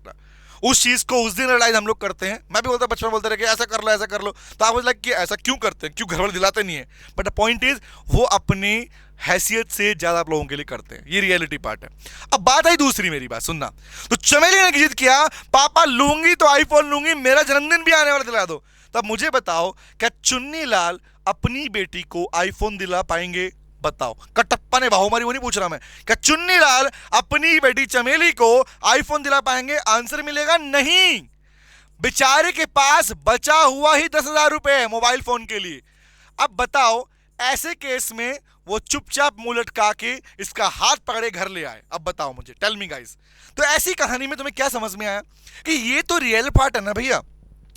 उस चीज को उस दिन रियलाइज हम लोग करते हैं। मैं भी बोलता, बचपन बोलते रहे कि ऐसा कर लो, ऐसा कर लो, तो आप लाइक कि ऐसा क्यों करते हैं, क्यों घर वाले दिलाते नहीं है? बट द पॉइंट इज, वो अपनी हैसियत से ज्यादा आप लोगों के लिए करते हैं, ये रियलिटी पार्ट है। अब बात आई दूसरी, मेरी बात सुनना। तो चमेली ने जिद किया, पापा लूंगी तो आईफोन लूंगी, मेरा जन्मदिन भी आने वाला, दिला दो। तब मुझे बताओ, क्या चुन्नी लाल अपनी बेटी को आईफोन दिला पाएंगे? बताओ, कटप्पा ने बाहु मारी वो नहीं पूछ रहा मैं, क्या चुन्नी लाल अपनी बेटी चमेली को आईफोन दिला पाएंगे? आंसर मिलेगा नहीं। बेचारे के पास बचा हुआ ही 10,000 रुपए है मोबाइल फोन के लिए। अब बताओ, ऐसे केस में वो चुपचाप मुंह लटका के इसका हाथ पकड़े घर ले आए। अब बताओ मुझे, टेल मी गाइस। तो ऐसी कहानी में तुम्हें क्या समझ में आया कि ये तो रियल पार्ट है ना भैया,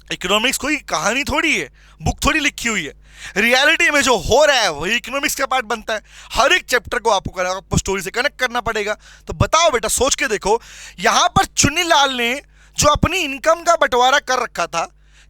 इकोनॉमिक्स कोई कहानी थोड़ी है, बुक थोड़ी लिखी हुई है। रियलिटी में जो हो रहा है वही इकोनॉमिक्स का पार्ट बनता है। हर एक चैप्टर को आपको स्टोरी से कनेक्ट करना पड़ेगा। तो बताओ बेटा, सोच के देखो, यहां पर चुन्नीलाल ने जो अपनी इनकम का बंटवारा कर रखा था,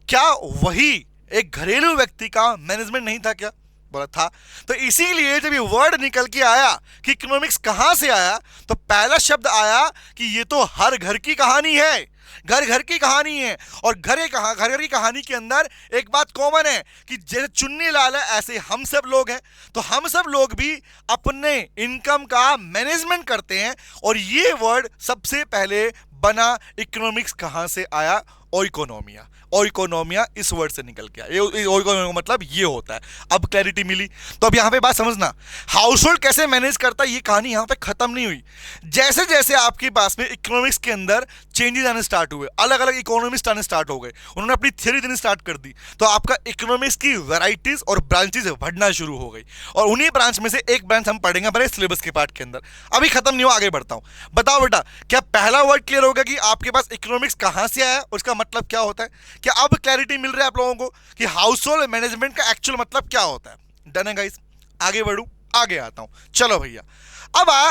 क्या वही एक घरेलू व्यक्ति का मैनेजमेंट नहीं था? क्या बोला था? तो इसीलिए जब ये वर्ड निकल के आया कि इकोनॉमिक्स कहां से आया, तो पहला शब्द आया कि ये तो हर घर की कहानी है, घर घर की कहानी है। और घर घर की कहानी के अंदर एक बात कॉमन है कि जैसे चुन्नीलाल है ऐसे हम सब लोग हैं। तो हम सब लोग भी अपने इनकम का मैनेजमेंट करते हैं। और ये वर्ड सबसे पहले बना, इकोनॉमिक्स कहां से आया? ओइकोनोमिया। ओइकोनोमिया इस वर्ड से निकल के आया। ये ओइकोनोमिया का मतलब ये होता है। अब क्लैरिटी मिली। तो अब यहां पे बात समझना, हाउस होल्ड कैसे मैनेज करता है, ये कहानी यहां पे खत्म नहीं हुई। जैसे जैसे आपके पास में इकोनॉमिक्स के अंदर चेंजेस आने स्टार्ट हुए, अलग अलग इकोनॉमिस्ट आने स्टार्ट हो गए, उन्होंने अपनी थ्योरी देनी स्टार्ट कर दी, तो आपका इकोनॉमिक्स की वैरायटीज और ब्रांचेज बढ़ना शुरू हो गई। और उन्हीं ब्रांच में से एक ब्रांच हम पढ़ेंगे हमारे सिलेबस के पार्ट के अंदर। अभी खत्म नहीं हुआ, आगे बढ़ता हूं। बताओ बेटा, क्या पहला वर्ड क्लियर होगा कि आपके पास इकोनॉमिक्स कहां से आया, उसका मतलब क्या होता है? क्या अब क्लैरिटी मिल रहा है आप लोगों को कि हाउस होल्ड मैनेजमेंट का एक्चुअल मतलब क्या होता है? डन है गाइस? आगे बढ़ूं, आगे आता हूं। चलो भैया,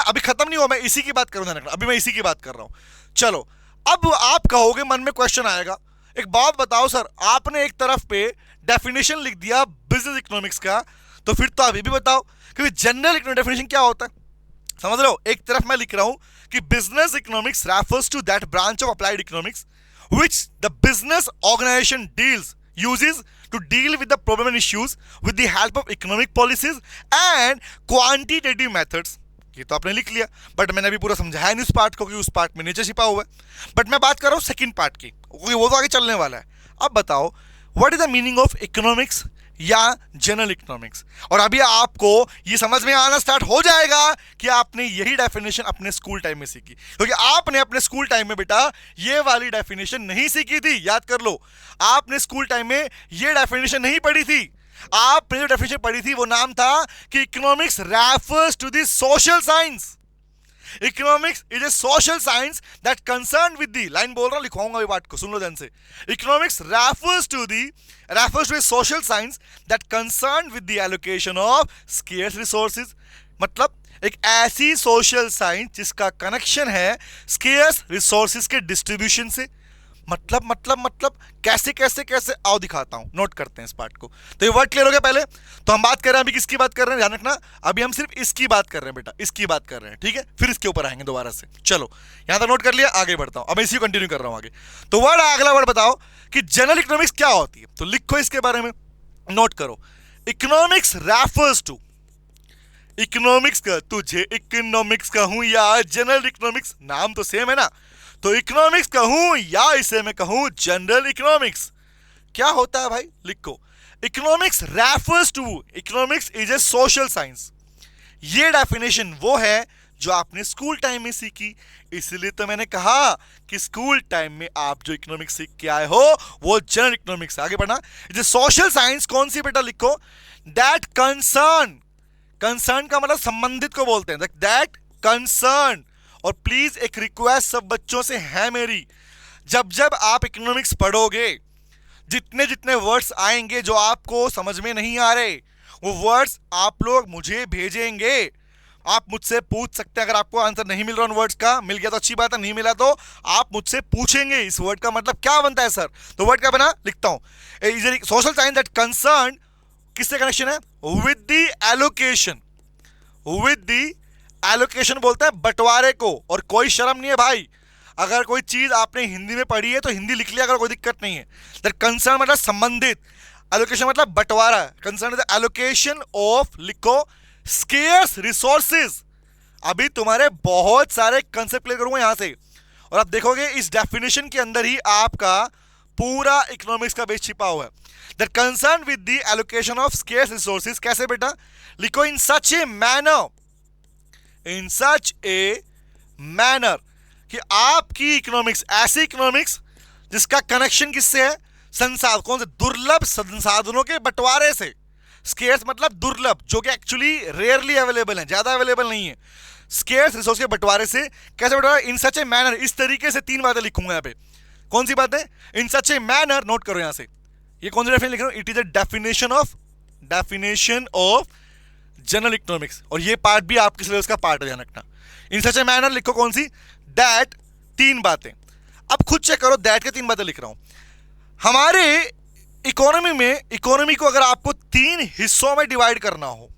अभी खत्म नहीं हुआ, मैं इसी की बात कर रहा हूं, अभी मैं इसी की बात कर रहा हूं। चलो, अब आप कहोगे, मन में क्वेश्चन आएगा, एक बात बताओ सर, आपने एक तरफ पे डेफिनेशन लिख दिया बिजनेस इकोनॉमिक्स का, तो फिर तो अभी भी बताओ कि जनरल इकोनॉमिक डेफिनेशन क्या होता है? समझ रहे हो? एक तरफ मैं लिख रहा हूं कि business economics refers to that branch of applied economics which the business organization uses to deal with the problem and issues with the help of economic policies and quantitative methods. ये तो आपने लिख लिया, बट मैंने अभी पूरा समझाया नहीं उस पार्ट को, कि उस पार्ट में नीचे छिपा हुआ है। बट मैं बात कर रहा हूँ सेकंड पार्ट की, वो तो आगे चलने वाला है। अब बताओ, what is the meaning of economics या जनरल इकोनॉमिक्स? और अभी आपको ये समझ में आना स्टार्ट हो जाएगा कि आपने यही डेफिनेशन अपने स्कूल टाइम में सीखी, क्योंकि आपने अपने स्कूल टाइम में बेटा ये वाली डेफिनेशन नहीं सीखी थी। याद कर लो, आपने स्कूल टाइम में ये डेफिनेशन नहीं पढ़ी थी। आपने जो डेफिनेशन पढ़ी थी वो नाम था कि economics refers to the social science. Economics is a social science that concerned with the line बोल रहा हूं, लिखवाऊंगा ये बात को, सुन लो ध्यान से। Economics refers to a social science that concerned with the allocation of scarce resources। मतलब एक ऐसी सोशल साइंस जिसका कनेक्शन है स्केर्स रिसोर्सेज के डिस्ट्रीब्यूशन से। मतलब कैसे कैसे कैसे, आओ दिखाता हूं, नोट करते हैं इस पार्ट को। तो ये वर्ड क्लियर हो गया पहले? तो हम बात कर रहे हैं, अभी किसकी बात कर रहे हैं ध्यान रखना, अभी हम सिर्फ इसकी बात कर रहे हैं बेटा, इसकी बात कर रहे हैं, ठीक है? फिर इसके ऊपर आएंगे दोबारा से। चलो, यहां तक नोट कर लिया, आगे बढ़ता हूं। अब मैं इसी को कंटिन्यू कर रहा हूं आगे। तो वर्ड, अगला वर्ड बताओ कि जनरल इकोनॉमिक्स क्या होती है, तो लिखो इसके बारे में, नोट करो। इकोनॉमिक्स रेफर्स टू, इकोनॉमिक्स का तुझे इकोनॉमिक्स कहूं या जनरल इकोनॉमिक्स, नाम तो सेम है ना, तो इकोनॉमिक्स कहूं या इसे मैं कहूं जनरल इकोनॉमिक्स, क्या होता है भाई? लिखो, economics refers to, economics is a social science. ये डेफिनेशन वो है जो आपने स्कूल टाइम में सीखी, इसलिए तो मैंने कहा कि स्कूल टाइम में आप जो इकोनॉमिक्स सीख के आए हो वो जनरल इकोनॉमिक्स। आगे बढ़ना, इज ए सोशल साइंस, कौन सी बेटा? लिखो, दैट कंसर्न, कंसर्न का मतलब संबंधित को बोलते हैं, दैट कंसर्न। और प्लीज एक रिक्वेस्ट सब बच्चों से है मेरी, जब जब आप इकोनॉमिक्स पढ़ोगे, जितने जितने वर्ड्स आएंगे जो आपको समझ में नहीं आ रहे, वो वर्ड्स आप लोग मुझे भेजेंगे। आप मुझसे पूछ सकते हैं, अगर आपको आंसर नहीं मिल रहा उन वर्ड्स का, मिल गया तो अच्छी बात है, नहीं मिला तो आप मुझसे पूछेंगे इस वर्ड का मतलब क्या बनता है सर। तो वर्ड क्या बना, लिखता हूं, सोशल साइंस दैट कंसर्न, किससे कनेक्शन है? With the allocation, with the allocation बोलता है बंटवारे को। और कोई शर्म नहीं है भाई, अगर कोई चीज आपने हिंदी में पढ़ी है तो हिंदी लिख लिया, अगर कोई दिक्कत नहीं है। दैट कंसर्न मतलब संबंधित, एलोकेशन मतलब बंटवारा, कंसर्न द एलोकेशन ऑफ, लिखो, स्केर्स रिसोर्सेज। अभी तुम्हारे बहुत सारे कंसेप्ट क्लियर करूंगा यहां से, और आप देखोगे इस डेफिनेशन के अंदर ही आपका पूरा इकोनॉमिक्स का बेस छिपा हुआ है। That concern with the allocation of scarce resources, कैसे बेटा? लिखो, इन सच a manner, in such a manner, कि आपकी इकोनॉमिक्स ऐसी इकोनॉमिक्स जिसका कनेक्शन किससे है? संसाधन, कौन से? दुर्लभ संसाधनों के बंटवारे से। स्केर्स मतलब दुर्लभ, जो कि एक्चुअली रेयरली अवेलेबल है, ज्यादा अवेलेबल नहीं है। स्केर्स रिसोर्स के बंटवारे से, कैसे बंटवारा? इन सच ए मैनर, इस तरीके से। तीन बातें लिखूंगा यहाँ पे, कौन सी बात है? इन सच ए मैनर, नोट करो यहां से, ये कौन सी डेफिनेशन लिख रहा हूं? It is a definition of general economics, और ये पार्ट भी आपके सिलेबस का पार्ट है, ध्यान रखना। इन सच ए मैनर लिखो कौन सी? दैट, तीन बातें। अब खुद चेक करो, दैट के तीन बातें लिख रहा हूं। हमारे इकोनॉमी में, इकोनॉमी को अगर आपको तीन हिस्सों में डिवाइड करना हो,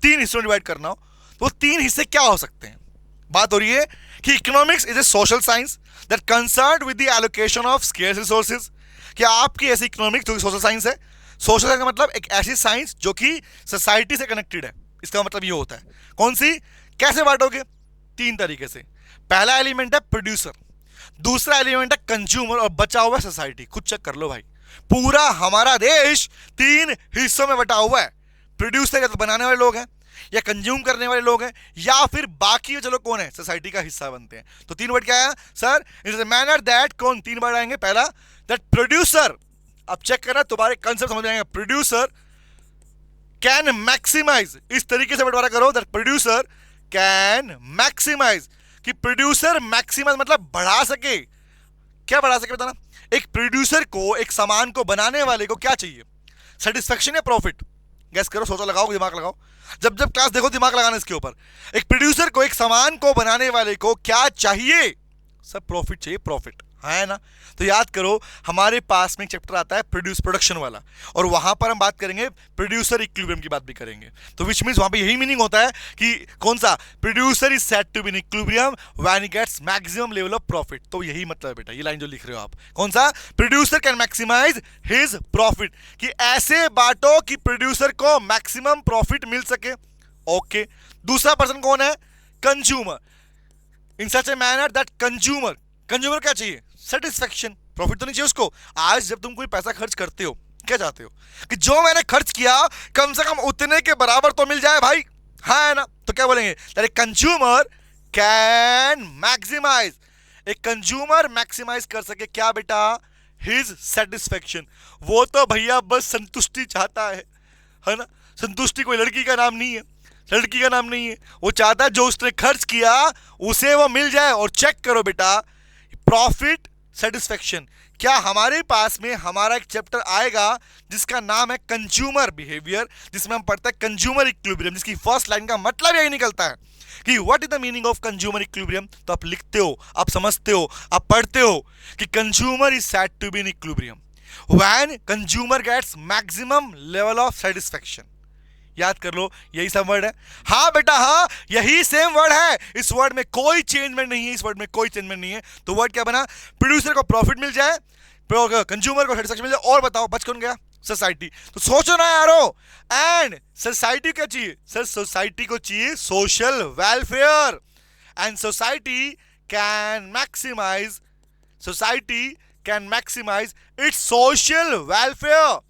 तीन हिस्सों में डिवाइड करना हो, तो तीन हिस्से क्या हो सकते हैं? बात हो रही है कि economics is a social science that concerned with the allocation of scarce resources. क्या आपकी ऐसी इकोनॉमिक्स जो कि सोशल साइंस है? सोशल साइंस का मतलब एक ऐसी साइंस जो कि सोसाइटी से कनेक्टेड है, इसका मतलब ये होता है। कौन सी? कैसे बांटोगे? तीन तरीके से। पहला एलिमेंट है प्रोड्यूसर, दूसरा एलिमेंट है कंज्यूमर, और बचा हुआ है सोसाइटी। खुद चेक कर लो भाई, पूरा हमारा देश तीन हिस्सों में बटा हुआ है। प्रोड्यूसर या तो बनाने वाले लोग हैं, या कंज्यूम करने वाले लोग हैं, या फिर बाकी चलो कौन है? सोसाइटी का हिस्सा बनते हैं। तो तीन वर्ड क्या है sir? It is a manner that, कौन तीन वर्ड आएंगे? पहला दैट प्रोड्यूसर, अब चेक करना तुम्हारे कंसेप्ट समझ में आएंगे। प्रोड्यूसर कैन मैक्सिमाइज, इस तरीके से बंटवारा करो दैट प्रोड्यूसर कैन मैक्सिमाइज, कि प्रोड्यूसर मैक्सिमाइज मतलब बढ़ा सके। क्या बढ़ा सके बताना? एक प्रोड्यूसर को, एक सामान को बनाने वाले को क्या चाहिए? सेटिस्फेक्शन या प्रॉफिट? गैस करो, सोचो, लगाओ, दिमाग लगाओ। जब जब क्लास देखो दिमाग लगाना इसके ऊपर। एक प्रोड्यूसर को, एक सामान को बनाने वाले को क्या चाहिए? सब प्रॉफिट चाहिए, प्रॉफिट, है ना? तो याद करो, हमारे पास में एक चैप्टर आता है प्रोडक्शन वाला, और वहां पर हम बात करेंगे प्रोड्यूसर इक्विलिब्रियम की बात भी करेंगे। तो विच मींस वहां पे यही मीनिंग होता है कि कौन सा? Producer is said to be in equilibrium when he gets maximum level of profit. तो यही मतलब है बेटा, ये लाइन जो लिख रहे हो आप, कौन सा? Producer can maximise his profit, कि ऐसे बांटो कि प्रोड्यूसर को मैक्सिमम प्रॉफिट मिल सके। ओके, दूसरा पर्सन कौन है? Consumer, in such a manner that consumer क्या चाहिए? सेटिस्फेक्शन, प्रॉफिट तो नहीं चाहिए उसको। आज जब तुम कोई पैसा खर्च करते हो, क्या चाहते हो? कि जो मैंने खर्च किया कम से कम उतने के बराबर तो मिल जाए भाई, हाँ है ना? तो क्या बोलेंगे? दैट कंज्यूमर कैन मैक्सिमाइज, एक कंज्यूमर मैक्सिमाइज कर सके क्या बेटा? His satisfaction. वो तो भैया बस संतुष्टि चाहता है ना? संतुष्टि कोई लड़की का नाम नहीं है, लड़की का नाम नहीं है। वो चाहता है जो उसने खर्च किया उसे वो मिल जाए। और चेक करो बेटा, प्रॉफिट, सेटिस्फेक्शन। क्या हमारे पास में हमारा एक चैप्टर आएगा जिसका नाम है कंज्यूमर बिहेवियर, जिसमें हम पढ़ते हैं कंज्यूमर इक्विलिब्रियम, जिसकी फर्स्ट लाइन का मतलब यही निकलता है कि what is the meaning of consumer equilibrium. तो आप लिखते हो, आप समझते हो, आप पढ़ते हो कि consumer is said to be in equilibrium when consumer gets maximum level of satisfaction. याद कर लो, यही सब वर्ड है। हाँ बेटा, हाँ, यही सेम वर्ड है। इस वर्ड में कोई चेंजमेंट नहीं है, इस वर्ड में कोई चेंजमेंट नहीं है। तो वर्ड क्या बना? प्रोड्यूसर को प्रॉफिट मिल जाए, कंज्यूमर को सेटिस्फेक्शन मिल जाए, और बताओ बच कौन गया? सोसाइटी। तो सोचो ना यारो, एंड सोसाइटी क्या चाहिए? सर सोसाइटी को चाहिए social welfare, and society can maximise its social welfare.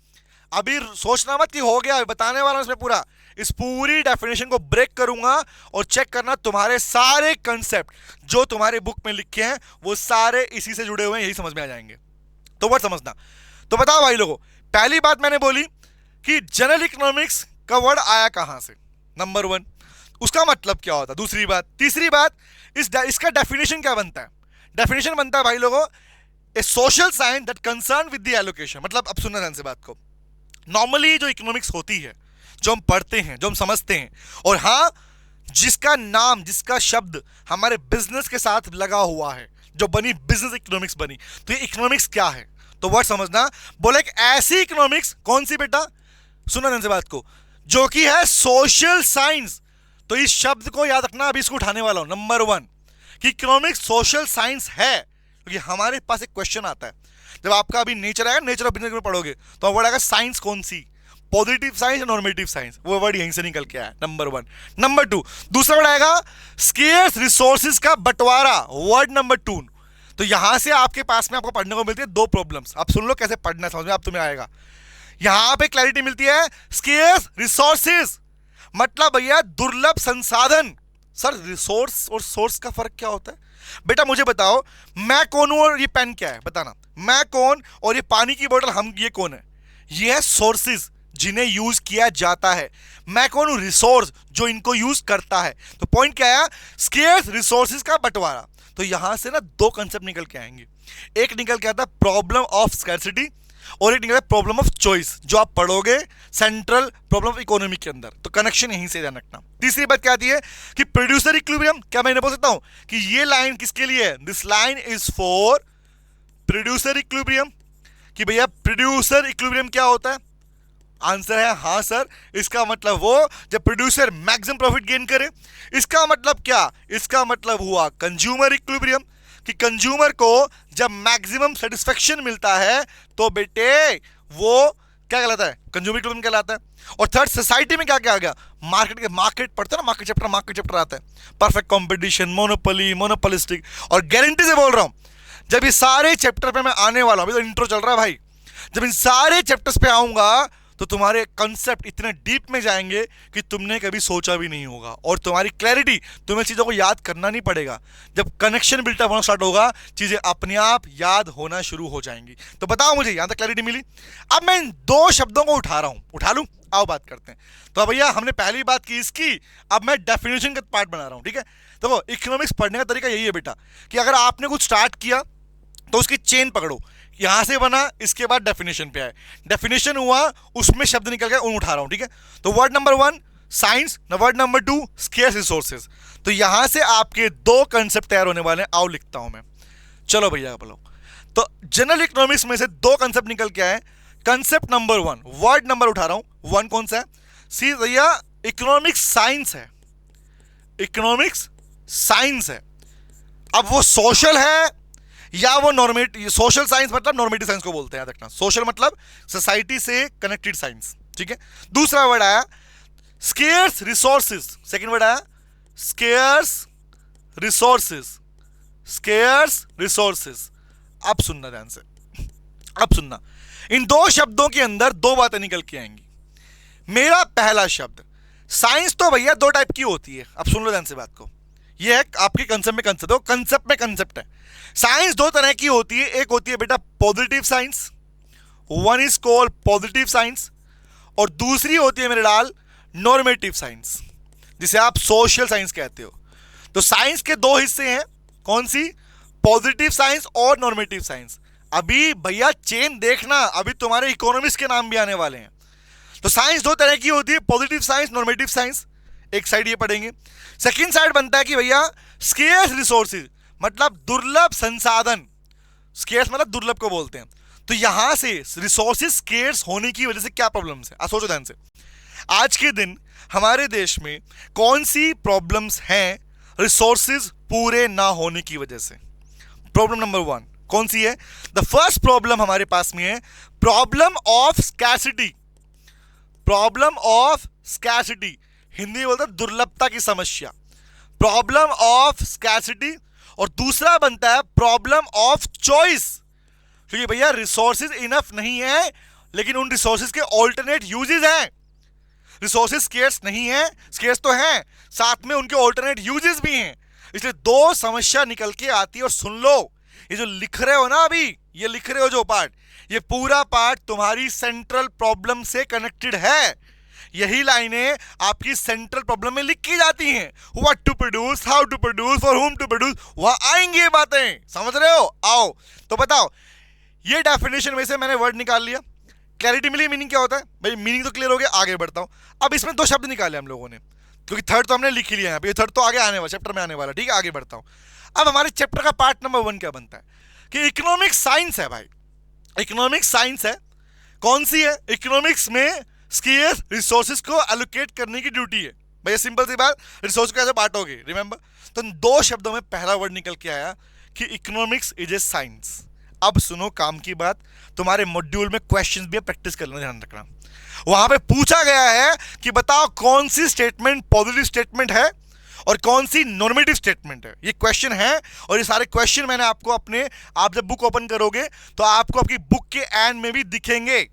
अभी सोचना मत कि हो गया, बताने वाला हूं इसमें पूरा, इस पूरी डेफिनेशन को ब्रेक करूंगा, और चेक करना तुम्हारे सारे कंसेप्ट जो तुम्हारे बुक में लिखे हैं वो सारे इसी से जुड़े हुए हैं, यही समझ में आ जाएंगे। तो वर्ड समझना। तो बताओ भाई लोगों, पहली बात मैंने बोली कि जनरल इकोनॉमिक्स का वर्ड आया कहां से, नंबर 1, उसका मतलब क्या होता है। दूसरी बात, तीसरी बात, इसका डेफिनेशन क्या बनता है? डेफिनेशन बनता है भाई लोगों, a social science that concern with the allocation. मतलब अब सुनना ध्यान से बात को, नॉर्मली जो इकोनॉमिक्स होती है, जो हम पढ़ते हैं, जो हम समझते हैं, और हाँ जिसका नाम, जिसका शब्द हमारे बिजनेस के साथ लगा हुआ है, जो बनी बिजनेस इकोनॉमिक्स बनी, तो ये इकोनॉमिक्स क्या है? तो वर्ड समझना, बोले एक ऐसी इकोनॉमिक्स, कौन सी बेटा? सुना ध्यान से बात को, जो कि है सोशल साइंस। तो इस शब्द को याद रखना, अभी इसको उठाने वाला हूं, नंबर 1 कि इकोनॉमिक्स सोशल साइंस है। क्योंकि हमारे पास एक क्वेश्चन आता है, जब आपका अभी नेचर आएगा, नेचर ऑफ बिजनेस में पढ़ोगे, तो वर्ड आएगा साइंस कौन सी, पॉजिटिव साइंस या नॉर्मेटिव साइंस। वो वर्ड यहीं से निकल के आया, नंबर 1। नंबर 2, दूसरा वर्ड आएगा स्केर्स रिसोर्सेज का बंटवारा, वर्ड नंबर 2। तो यहां से आपके पास में आपको पढ़ने को मिलती है 2 प्रॉब्लम्स। आप सुन लो कैसे पढ़ना, समझ में आप तुम्हें आएगा। यहां पे क्लैरिटी मिलती है, स्केर्स रिसोर्सेज मतलब भैया दुर्लभ संसाधन। सर रिसोर्स और सोर्स का फर्क क्या होता है बेटा? मुझे बताओ, मैं कौन हूं और ये पेन क्या है, बताना। मैं कौन और ये पानी की बोतल, हम ये कौन है? ये है सोर्सेज जिन्हें यूज किया जाता है। मैं कौन हूं? रिसोर्स, जो इनको यूज करता है। तो पॉइंट क्या आया? स्केर्स रिसोर्सेज का बंटवारा। तो यहां से ना दो कंसेप्ट निकल के आएंगे। एक निकल के आता है प्रॉब्लम ऑफ स्कैर्सिटी, और एक निकला प्रॉब्लम ऑफ चॉइस, जो आप पढ़ोगे सेंट्रल प्रॉब्लम ऑफ इकोनॉमी के अंदर। तो कनेक्शन यहीं से ध्यान रखना। तीसरी बात क्या आती है कि प्रोड्यूसर इक्विलिब्रियम। क्या मैं बोल सकता हूं कि ये लाइन किसके लिए है? This line is for producer equilibrium. कि भैया प्रोड्यूसर इक्विलिब्रियम क्या होता है? आंसर है हाँ सर। इसका मतलब वो जब प्रोड्यूसर मैक्सिमम प्रॉफिट गेन करे। इसका मतलब क्या? इसका मतलब हुआ कंज्यूमर इक्विलिब्रियम, कि कंज्यूमर को जब मैक्सिमम सेटिस्फेक्शन मिलता है तो बेटे वो क्या कहलाता है? कंज्यूमर इक्विलिब्रियम कहलाता है। और थर्ड, सोसाइटी में क्या क्या आ गया? मार्केट पढ़ते हैं ना, मार्केट चैप्टर आता है। Perfect competition, monopoly, monopolistic. और गारंटी से बोल रहा हूं, जब ये सारे चैप्टर पे मैं आने वाला हूं, अभी तो इंट्रो चल रहा है भाई, जब इन सारे चैप्टर्स पे आऊंगा तो तुम्हारे कंसेप्ट इतने डीप में जाएंगे कि तुमने कभी सोचा भी नहीं होगा। और तुम्हारी क्लैरिटी, तुम्हें चीज़ों को याद करना नहीं पड़ेगा। जब कनेक्शन बिल्टअप होना स्टार्ट होगा, चीज़ें अपने आप याद होना शुरू हो जाएंगी। तो बताओ मुझे, यहां तक क्लैरिटी मिली? अब मैं इन दो शब्दों को उठा रहा हूं, उठा लूं? आओ बात करते हैं। तो भैया हमने पहली बात की इसकी, अब मैं डेफिनेशन का पार्ट बना रहा हूं। ठीक है, देखो इकोनॉमिक्स पढ़ने का तरीका यही है बेटा, कि अगर आपने कुछ स्टार्ट किया तो उसकी चेन पकड़ो। यहां से बना, इसके बाद डेफिनेशन पे आए, डेफिनेशन हुआ, उसमें शब्द निकल गए, उन उठा रहा हूं। ठीक है, तो word number 1 science, word number 2 scarce resources. तो यहां से आपके दो कंसेप्ट तैयार होने वाले हैं। आओ लिखता हूं मैं। चलो भैया बोलो। तो जनरल इकोनॉमिक्स में से दो कंसेप्ट निकल के आए। कंसेप्ट नंबर 1, वर्ड नंबर उठा रहा हूं, 1 कौन सा है? सी भैया इकोनॉमिक्स साइंस है। इकोनॉमिक्स साइंस है। अब वो सोशल है या वो नॉर्मेटिव। सोशल साइंस मतलब नॉर्मेटिव साइंस को बोलते हैं, याद रखना। सोशल मतलब सोसाइटी से कनेक्टेड साइंस। ठीक है, दूसरा वर्ड आया स्केर्स रिसोर्सेज। सेकंड वर्ड आया स्केर्स रिसोर्सेज। Scarce resources. अब सुनना ध्यान से, अब सुनना। इन दो शब्दों के अंदर दो बातें निकल के आएंगी। मेरा पहला शब्द, साइंस तो भैया दो टाइप की होती है। अब सुन लो ध्यान से बात को। ये है आपके कंसेप्ट में कंसेप्ट हो, कंसेप्ट में कंसेप्ट है। साइंस दो तरह की होती है। एक होती है बेटा positive science, one is called positive science, और दूसरी होती है मेरे लाल नॉर्मेटिव साइंस, जिसे आप सोशल साइंस कहते हो। तो साइंस के दो हिस्से हैं, कौन सी? पॉजिटिव साइंस और नॉर्मेटिव साइंस। अभी भैया चेन देखना, अभी तुम्हारे इकोनॉमिक्स के नाम भी आने वाले हैं। तो साइंस दो तरह की होती है, पॉजिटिव साइंस, नॉर्मेटिव साइंस। एक साइड ये पढ़ेंगे। सेकंड साइड बनता है कि भैया स्केर्स रिसोर्सेज, मतलब दुर्लभ संसाधन। स्केर्स मतलब दुर्लभ को बोलते हैं। तो यहां से रिसोर्सेज स्केर्स होने की वजह से क्या प्रॉब्लम्स है? सोचो ध्यान से। आज के दिन हमारे देश में कौन सी प्रॉब्लम्स हैं रिसोर्सेज पूरे ना होने की वजह से? प्रॉब्लम नंबर 1 कौन सी है? द फर्स्ट प्रॉब्लम हमारे पास में है problem of scarcity. Problem of scarcity, Hindi में बोलते हैं दुर्लभता की समस्या। Problem of scarcity. और दूसरा बनता है प्रॉब्लम ऑफ चॉइस, क्योंकि भैया रिसोर्सेज इनफ नहीं है, लेकिन उन रिसोर्सेज के ऑल्टरनेट यूजेस हैं। रिसोर्सेज स्केर्स नहीं है, स्केर्स तो हैं, साथ में उनके ऑल्टरनेट यूजेस भी हैं। इसलिए दो समस्या निकल के आती है। और सुन लो, ये जो लिख रहे हो ना अभी, ये लिख रहे हो जो पार्ट, ये पूरा पार्ट तुम्हारी सेंट्रल प्रॉब्लम से कनेक्टेड है। यही लाइनें आपकी सेंट्रल प्रॉब्लम में लिखी जाती हैं। What to produce, how to produce, for whom to produce, वहां आएंगी ये बातें। समझ रहे हो? आओ तो बताओ, ये डेफिनेशन में से मैंने वर्ड निकाल लिया। क्लैरिटी मिली मीनिंग क्या होता है? भाई मीनिंग तो क्लियर हो गया, आगे बढ़ता हूं। अब इसमें दो शब्द निकाले हम लोगों ने, क्योंकि थर्ड तो हमने लिख ही लिया है, थर्ड तो आगे आने वाला, चैप्टर में आने वाला। ठीक है, आगे बढ़ता हूं। अब हमारे चैप्टर का पार्ट नंबर 1 क्या बनता है कि इकोनॉमिक्स साइंस है। भाई इकोनॉमिक्स साइंस है, कौन सी है? इकोनॉमिक्स में स्केर्स रिसोर्सेज को एलोकेट करने की ड्यूटी है। भैया सिंपल सी बात, रिसोर्स को कैसे बांटोगे? रिमेंबर, तो दो शब्दों में पहला वर्ड निकल के आया कि इकोनॉमिक्स इज ए साइंस। अब सुनो काम की बात, तुम्हारे मॉड्यूल में क्वेश्चंस भी है, प्रैक्टिस करना, ध्यान रखना। वहां पे पूछा गया है कि बताओ कौन सी स्टेटमेंट पॉजिटिव स्टेटमेंट है और कौन सी नॉर्मेटिव स्टेटमेंट है। ये क्वेश्चन है, और ये सारे क्वेश्चन मैंने आपको अपने, आप जब बुक ओपन करोगे तो आपको आपकी बुक के एंड में भी दिखेंगे।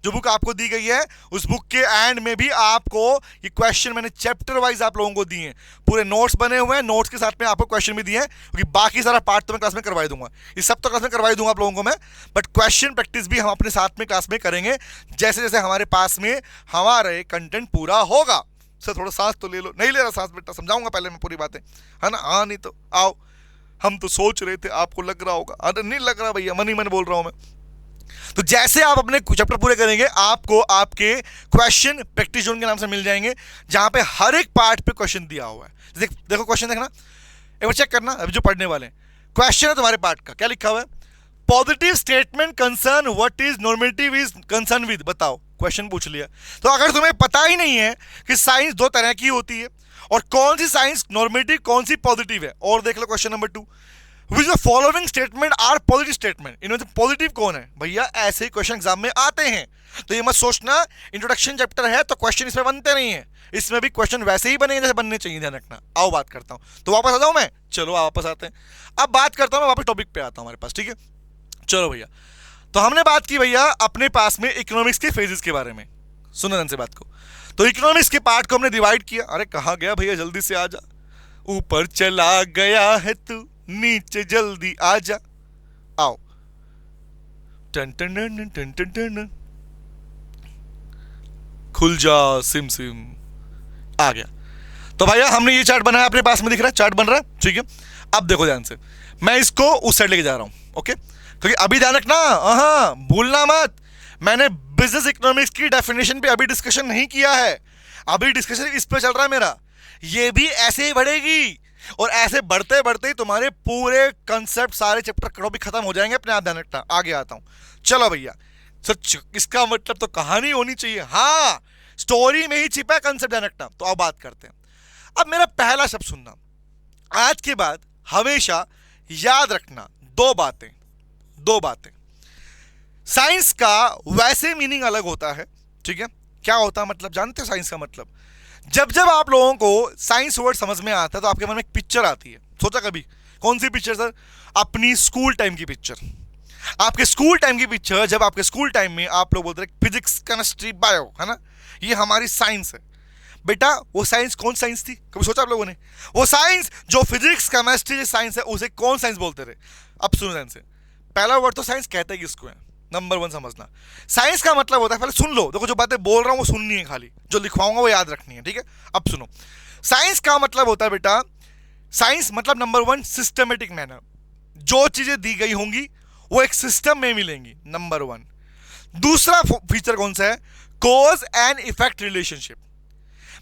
जो बुक आपको दी गई है उस बुक के एंड में भी आपको ये क्वेश्चन मैंने चैप्टर वाइज आप लोगों को दिए हैं, पूरे नोट्स बने हुए हैं, नोट्स के साथ में आपको क्वेश्चन भी दिए हैं, क्योंकि बाकी सारा पार्ट तो मैं क्लास में करवाई दूंगा, ये सब तो क्लास में करवाई दूंगा आप लोगों को मैं, बट क्वेश्चन प्रैक्टिस भी हम अपने साथ में क्लास में करेंगे जैसे जैसे हमारे पास में हमारे कंटेंट पूरा होगा। सर थोड़ा सांस तो ले लो। नहीं ले रहा सांस बेटा, समझाऊंगा पहले मैं पूरी बातें, है ना। हाँ नहीं तो आओ, हम तो सोच रहे थे आपको लग रहा होगा, अरे नहीं लग रहा भैया, मन ही मन बोल रहा हूं मैं। तो जैसे आप अपने चैप्टर पूरे करेंगे आपको आपके क्वेश्चन प्रैक्टिस जोन के नाम से मिल जाएंगे, जहां पे हर एक पार्ट पे क्वेश्चन दिया हुआ है। देखो क्वेश्चन देखना, एक बार चेक करना, अभी जो पढ़ने वाले हैं क्वेश्चन है तुम्हारे पार्ट का, क्या लिखा हुआ है, positive statement concern what is normative is concern with, बताओ, क्वेश्चन पूछ लिया। तो अगर तुम्हें पता ही नहीं है कि साइंस दो तरह की होती है और कौन सी साइंस नॉर्मेटिव कौन सी पॉजिटिव है, और देख लो question number 2, which the following statement are positive statement, इनमें से पॉजिटिव कौन है। भैया ऐसे ही क्वेश्चन एग्जाम में आते हैं, तो ये मत सोचना इंट्रोडक्शन चैप्टर है तो क्वेश्चन इसमें बनते नहीं है, इसमें भी क्वेश्चन वैसे ही बनेंगे जैसे बनने चाहिए, ध्यान रखना। आओ बात करता हूं, तो वापस आ जाऊं मैं, चलो वापस आते हैं। अब बात करता हूं मैं, वापस टॉपिक पे आता हूं हमारे पास, ठीक है। चलो भैया, तो हमने बात की भैया अपने पास में इकोनॉमिक्स के फेजेस के बारे में, सुनो ध्यान से बात को। तो इकोनॉमिक्स के पार्ट को हमने डिवाइड किया, अरे कहाँ गया भैया, जल्दी से आ जा, ऊपर चला गया है तू नीचे जल्दी आ जा, आओ, टन टन टन टन टन टन, खुल जा सिम सिम, आ गया। तो भैया हमने ये चार्ट बनाया, अपने पास में दिख रहा है चार्ट बन रहा है, ठीक है। अब देखो ध्यान से, मैं इसको उस साइड लेके जा रहा हूं, ओके, क्योंकि अभी ध्यान रखना, हाँ भूलना मत, मैंने बिजनेस इकोनॉमिक्स की डेफिनेशन पे अभी डिस्कशन नहीं किया है, अभी डिस्कशन इस पे चल रहा है मेरा, ये भी ऐसे ही बढ़ेगी और ऐसे बढ़ते बढ़ते ही तुम्हारे पूरे कंसेप्ट सारे चैप्टर भी खत्म हो जाएंगे, अपने आप ध्यान रखना। आगे आता हूं, चलो भैया, सच इसका मतलब तो कहानी होनी चाहिए, हाँ स्टोरी में ही छिपा है कंसेप्ट, ध्यान रखना। तो अब बात करते हैं, अब मेरा पहला शब्द सुनना, आज के बाद हमेशा याद रखना दो बातें, साइंस का वैसे मीनिंग अलग होता है, ठीक है। क्या होता है मतलब, जानते हो साइंस का मतलब, जब जब आप लोगों को साइंस वर्ड समझ में आता है तो आपके मन में एक पिक्चर आती है, सोचा कभी, कौन सी पिक्चर सर, अपनी स्कूल टाइम की पिक्चर, आपके स्कूल टाइम की पिक्चर, जब आपके स्कूल टाइम में आप लोग बोलते थे फिजिक्स केमिस्ट्री बायो, है ना, ये हमारी साइंस है। बेटा वो साइंस कौन साइंस थी, कभी सोचा आप लोगों ने, वो साइंस जो फिजिक्स केमिस्ट्री साइंस है उसे कौन साइंस बोलते थे। अब सुनो ध्यान से, पहला वर्ड तो साइंस कहता है किसको है, नंबर 1 समझना, साइंस का मतलब होता है, पहले सुन लो, देखो जो बातें बोल रहा हूं वो सुननी है, खाली जो लिखवाऊंगा वो याद रखनी है, ठीक है। अब सुनो, साइंस का मतलब होता है बेटा, साइंस मतलब नंबर 1 सिस्टमेटिक मैनर, जो चीजें दी गई होंगी वो एक सिस्टम में मिलेंगी, नंबर 1। दूसरा फीचर कौन सा है, कॉज एंड इफेक्ट रिलेशनशिप,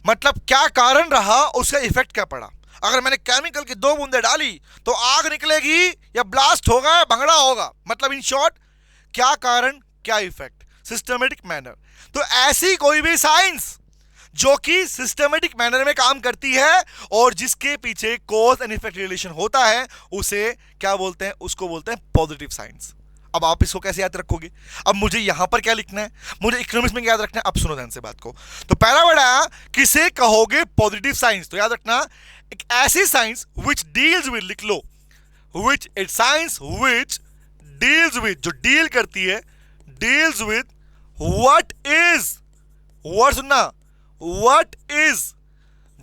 मतलब क्या कारण रहा उसका इफेक्ट क्या पड़ा, अगर मैंने केमिकल की 2 बूंदे डाली तो आग निकलेगी या ब्लास्ट होगा, भंगड़ा होगा, मतलब इन शॉर्ट क्या कारण क्या इफेक्ट, सिस्टमेटिक मैनर। तो ऐसी कोई भी साइंस जो कि सिस्टमेटिक मैनर में काम करती है और जिसके पीछे कॉज एंड इफेक्ट रिलेशन होता है, उसे क्या बोलते हैं, उसको बोलते हैं पॉजिटिव साइंस। अब आप इसको कैसे याद रखोगे, अब मुझे यहां पर क्या लिखना है, मुझे इकोनॉमिक्स में क्या याद रखना है, अब सुनो ध्यान से बात को। तो पहला वर्ड आया, किसे कहोगे पॉजिटिव साइंस, तो याद रखना एक ऐसी साइंस विच डील्स विद, लिख लो, which it science which deals with, जो डील करती है, deals with what is, word सुनना, व्हाट इज,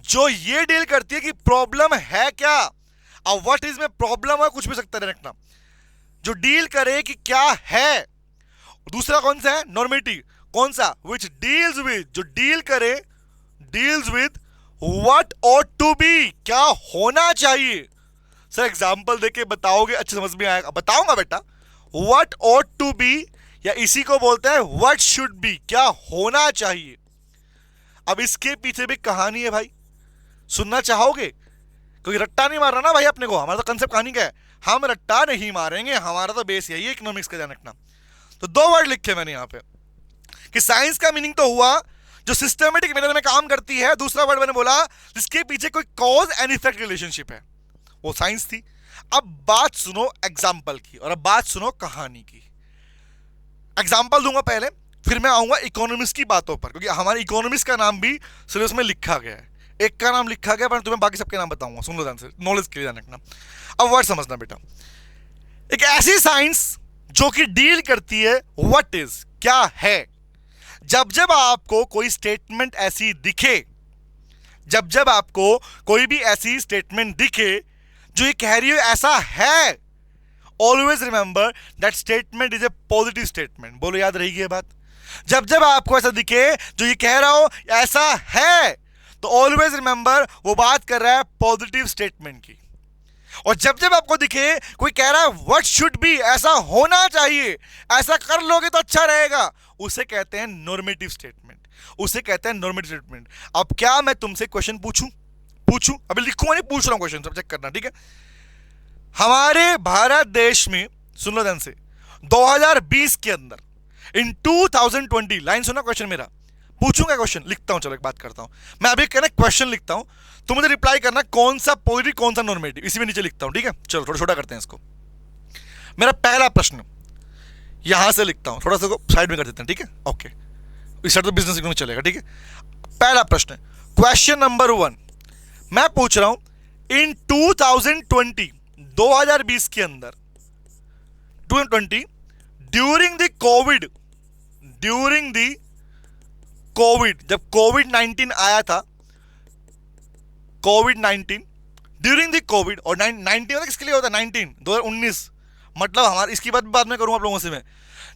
जो ये डील करती है कि प्रॉब्लम है क्या। अब व्हाट इज में प्रॉब्लम है, कुछ भी सकता है, रखना, जो डील करे कि क्या है। दूसरा कौन सा है, नॉर्मेटिव, कौन सा, विच डील्स विद, जो डील करे, deals with what ought to be, क्या होना चाहिए। सर एग्जांपल देके बताओगे, अच्छे समझ में आएगा, बताऊंगा बेटा, व्हाट ऑट टू बी, या इसी को बोलते हैं व्हाट शुड बी, क्या होना चाहिए। अब इसके पीछे भी कहानी है भाई, सुनना चाहोगे, कोई रट्टा नहीं मार रहा ना भाई अपने को, हमारा तो कंसेप्ट कहानी का है, हम रट्टा नहीं मारेंगे, हमारा तो बेस यही है इकोनॉमिक्स का, ध्यान रखना। तो 2 वर्ड लिखे मैंने यहां पे कि साइंस का मीनिंग तो हुआ जो सिस्टमेटिक मैनर में काम करती है, दूसरा वर्ड मैंने बोला जिसके पीछे कोई कॉज एंड इफेक्ट रिलेशनशिप है, वो साइंस थी। अब बात सुनो एग्जाम्पल की, और अब बात सुनो कहानी की। एग्जाम्पल दूंगा पहले, फिर मैं आऊंगा इकोनॉमिक्स की बातों पर, क्योंकि हमारे इकोनॉमिक्स का नाम भी सिलेबस में लिखा गया है, एक का नाम लिखा गया, पर तुम्हें बाकी सबके नाम बताऊंगा, सुन लो ध्यान से, नॉलेज के लिए ध्यान रखना। अब वर्ड समझना बेटा, एक ऐसी साइंस जो कि डील करती है व्हाट इज, क्या है, जब जब आपको कोई स्टेटमेंट ऐसी दिखे, जब जब आपको कोई भी ऐसी स्टेटमेंट दिखे जो ये कह रही है ऐसा है, always remember that statement is a positive statement. बोलो, याद रहेगी ये बात। जब जब आपको ऐसा दिखे जो ये कह रहा हो ऐसा है, तो ऑलवेज रिमेंबर वो बात कर रहा है पॉजिटिव स्टेटमेंट की। और जब जब आपको दिखे कोई कह रहा है व्हाट शुड बी, ऐसा होना चाहिए, ऐसा कर लोगे तो अच्छा रहेगा, उसे कहते हैं नॉर्मेटिव स्टेटमेंट, उसे कहते हैं नॉर्मेटिव स्टेटमेंट। अब क्या मैं तुमसे क्वेश्चन पूछूं? अभी लिखूंगा नहीं, पूछ रहा हूं क्वेश्चन, सब चेक करना, ठीक है। हमारे भारत देश में, सुन लो ध्यान से, 2020 के अंदर, इन 2020, लाइन सुना क्वेश्चन मेरा, पूछूंगा क्वेश्चन, लिखता हूं, चलो एक बात करता हूं, मैं अभी कहना क्वेश्चन लिखता हूं, तो मुझे रिप्लाई करना कौन सा पॉजिटिव कौन सा नॉर्मेटिव, इसी में नीचे लिखता हूं, ठीक है। चलो थोड़ा छोटा करते हैं इसको। मेरा पहला प्रश्न यहां से लिखता हूं, थोड़ा सा साइड में कर देते हैं, ठीक है, ओके, इस साइड तो बिजनेस इकोनॉमिक्स चलेगा, ठीक है। पहला प्रश्न, क्वेश्चन नंबर 1, मैं पूछ रहा हूं इन 2020 के अंदर, 2020, ड्यूरिंग द कोविड, जब कोविड-19 आया था, कोविड-19, ड्यूरिंग द कोविड, और 19 किसके लिए होता है? 2019, मतलब हमारे, इसकी बात में करूंगा आप लोगों से मैं,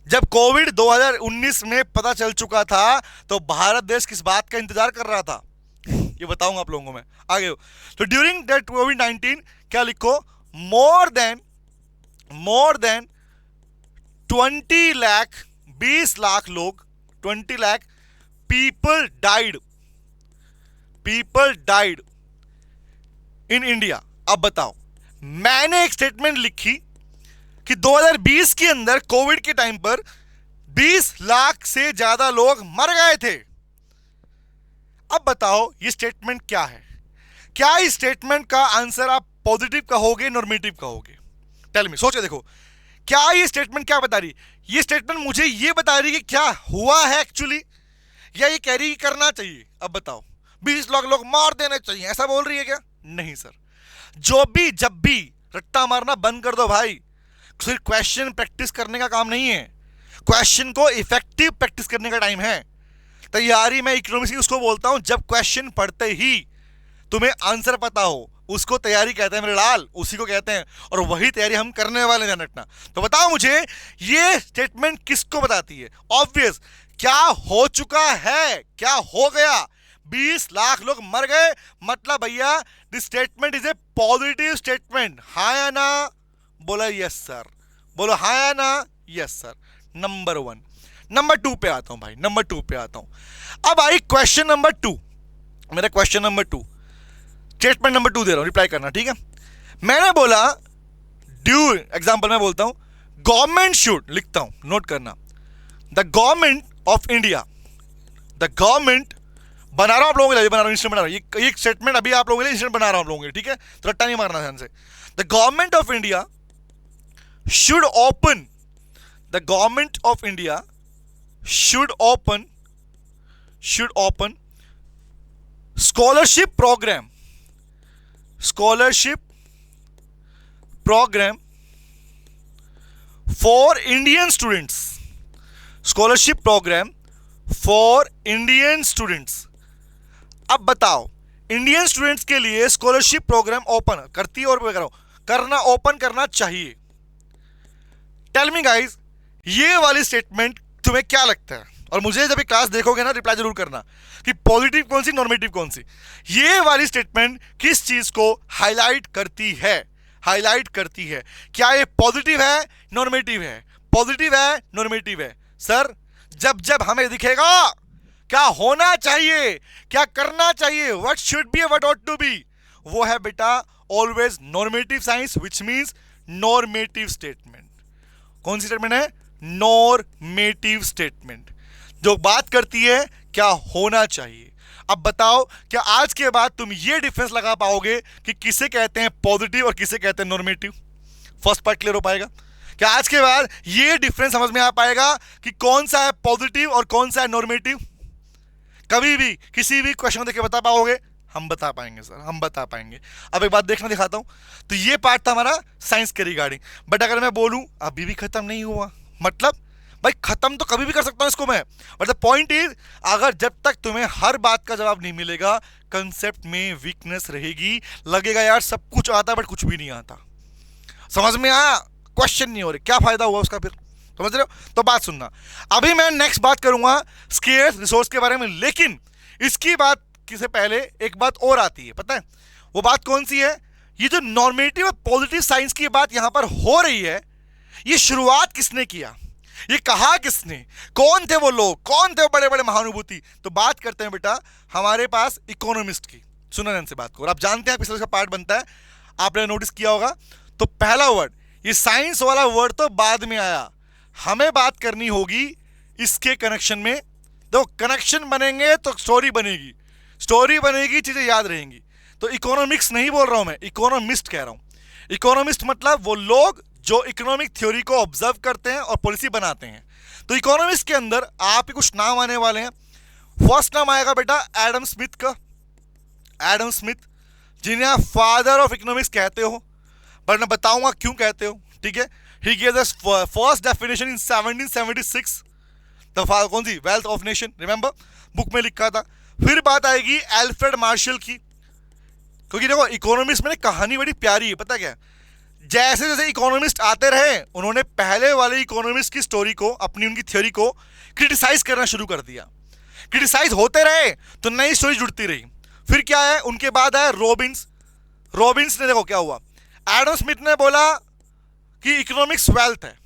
जब कोविड 2019 में पता चल चुका था, तो भारत देश किस बात का इंतजार कर रहा था, ये बताऊंगा आप लोगों को मैं आगे। तो ड्यूरिंग दैट कोविड-19 क्या लिखो, मोर देन 20 लाख, 20 लाख लोग, 20 lakh people died in India. अब बताओ, मैंने एक स्टेटमेंट लिखी कि 2020 के अंदर कोविड के टाइम पर 20 लाख से ज्यादा लोग मर गए थे। अब बताओ ये स्टेटमेंट क्या है? क्या इस स्टेटमेंट का आंसर आप पॉजिटिव कहोगे, नॉर्मेटिव कहोगे? टेल मी, सोच के देखो, क्या ये स्टेटमेंट क्या बता रही? ये स्टेटमेंट मुझे ये बता रही है कि क्या हुआ है एक्चुअली, या ये कह रही है करना चाहिए? अब बताओ, 20 लाख लोग मार देने चाहिए, ऐसा बोल रही है क्या? नहीं सर, जब भी रट्टा मारना बंद कर दो भाई। सिर्फ क्वेश्चन प्रैक्टिस करने का काम नहीं है, क्वेश्चन को इफेक्टिव प्रैक्टिस करने का टाइम है। तैयारी में इकोनॉमिक्स की उसको बोलता हूं, जब क्वेश्चन पढ़ते ही तुम्हें आंसर पता हो, उसको तैयारी कहते हैं मेरे लाल, उसी को कहते हैं, और वही तैयारी हम करने वाले हैं, ध्यान रखना। तो बताओ मुझे, ये स्टेटमेंट किसको बताती है? ऑब्वियस, क्या हो चुका है, क्या हो गया, 20 लाख लोग मर गए, मतलब भैया this statement is a positive statement. हाँ या ना? बोला यस सर, बोलो हाँ या ना? Yes sir. नंबर 1। नंबर 2 पे आता हूं भाई, नंबर 2 पे आता हूं। अब आई क्वेश्चन नंबर 2, मेरा क्वेश्चन नंबर 2, स्टेटमेंट नंबर 2 दे रहा हूं, रिप्लाई करना, ठीक है। मैंने बोला, ड्यू एग्जांपल में बोलता हूं, गवर्नमेंट शुड, लिखता हूं, नोट करना, the government of India, the government, बना रहा हूं आप लोगों के लिए, बना रहा हूं, इंस्टेंट बना रहा हूं, ये स्टेटमेंट अभी आप लोगों के लिए इंस्टेंट बना रहा हूं आप लोगों के लिए, ठीक है, तो रट्टा नहीं मारना ध्यान से। The government of India should open, the government of India should open scholarship program for Indian students, scholarship program for Indian students। अब बताओ, इंडियन स्टूडेंट्स के लिए स्कॉलरशिप प्रोग्राम ओपन करती है, और करना, ओपन करना चाहिए। टेल मी गाइस, ये वाली स्टेटमेंट तुम्हें क्या लगता है? और मुझे जब ये क्लास देखोगे ना, रिप्लाई जरूर करना कि पॉजिटिव कौन सी, नॉर्मेटिव कौन सी। ये वाली स्टेटमेंट किस चीज को हाईलाइट करती है? हाईलाइट करती है, क्या ये पॉजिटिव है, नॉर्मेटिव है? पॉजिटिव है, नॉर्मेटिव है? सर, जब जब हमें दिखेगा क्या होना चाहिए, क्या करना चाहिए, what should be, what ought to be, वो है बेटा always normative science, which means normative statement. कौन सी स्टेटमेंट है? नॉर्मेटिव स्टेटमेंट, जो बात करती है क्या होना चाहिए। अब बताओ, क्या आज के बाद तुम ये डिफरेंस लगा पाओगे कि किसे कहते हैं पॉजिटिव और किसे कहते हैं नॉर्मेटिव? फर्स्ट पार्ट क्लियर हो पाएगा? क्या आज के बाद ये डिफरेंस समझ में आ पाएगा कि कौन सा है पॉजिटिव और कौन सा है नॉर्मेटिव? कभी भी किसी भी क्वेश्चन देख के बता पाओगे? हम बता पाएंगे सर, हम बता पाएंगे। अब एक बात देखना, दिखाता हूं। तो ये पार्ट था हमारा साइंस के रिगार्डिंग, बट अगर मैं बोलूं अभी भी खत्म नहीं हुआ, मतलब भाई खत्म तो कभी भी कर सकता हूं इसको मैं, बट द पॉइंट इज अगर जब तक तुम्हें हर बात का जवाब नहीं मिलेगा कंसेप्ट में वीकनेस रहेगी, लगेगा यार सब कुछ आता बट कुछ भी नहीं आता। समझ में आया? क्वेश्चन नहीं हो रहे, क्या फायदा हुआ उसका फिर? समझ रहे हो? तो बात सुनना, अभी मैं नेक्स्ट बात करूंगा स्केर्स रिसोर्स के बारे में, लेकिन इसकी बात से पहले एक बात और आती है, पता है वो बात कौन सी है? ये जो नॉर्मेटिव और पॉजिटिव साइंस की बात यहां पर हो रही है, ये शुरुआत किसने किया, ये कहा किसने, कौन थे वो लोग, कौन थे वो बड़े बड़े महानुभूति? तो बात करते हैं बेटा हमारे पास इकोनॉमिस्ट की। सुनो ध्यान से बात को, और आप जानते हैं पिछले का पार्ट बनता है, आपने नोटिस किया होगा। तो पहला वर्ड, ये साइंस वाला वर्ड तो बाद में आया, हमें बात करनी होगी इसके कनेक्शन में। देखो कनेक्शन बनेंगे तो स्टोरी बनेगी, स्टोरी बनेगी, चीजें याद रहेंगी। तो इकोनॉमिक्स नहीं बोल रहा हूं मैं, इकोनॉमिस्ट कह रहा हूं। इकोनॉमिस्ट मतलब वो लोग जो इकोनॉमिक थ्योरी को ऑब्जर्व करते हैं और पॉलिसी बनाते हैं। तो इकोनॉमिस्ट के अंदर आपके कुछ नाम आने वाले हैं। फर्स्ट नाम आएगा बेटा एडम स्मिथ का। एडम स्मिथ, जिन्हें आप फादर ऑफ इकोनॉमिक्स कहते हो, पर मैं बताऊंगा क्यों कहते हो, ठीक है। He gives us first definition in 1776, the कौन सी, wealth of nation, remember book में लिखा था। फिर बात आएगी एल्फ्रेड मार्शल की, क्योंकि देखो इकोनॉमिस्ट में कहानी बड़ी प्यारी है, पता क्या, जैसे जैसे इकोनॉमिस्ट आते रहे उन्होंने पहले वाले इकोनॉमिस्ट की स्टोरी को, अपनी उनकी थ्योरी को क्रिटिसाइज करना शुरू कर दिया। क्रिटिसाइज होते रहे तो नई स्टोरी जुड़ती रही। फिर क्या है, उनके बाद आया रॉबिन्स। रॉबिन्स ने, देखो क्या हुआ, एडम स्मिथ ने बोला कि इकोनॉमिक्स वेल्थ है।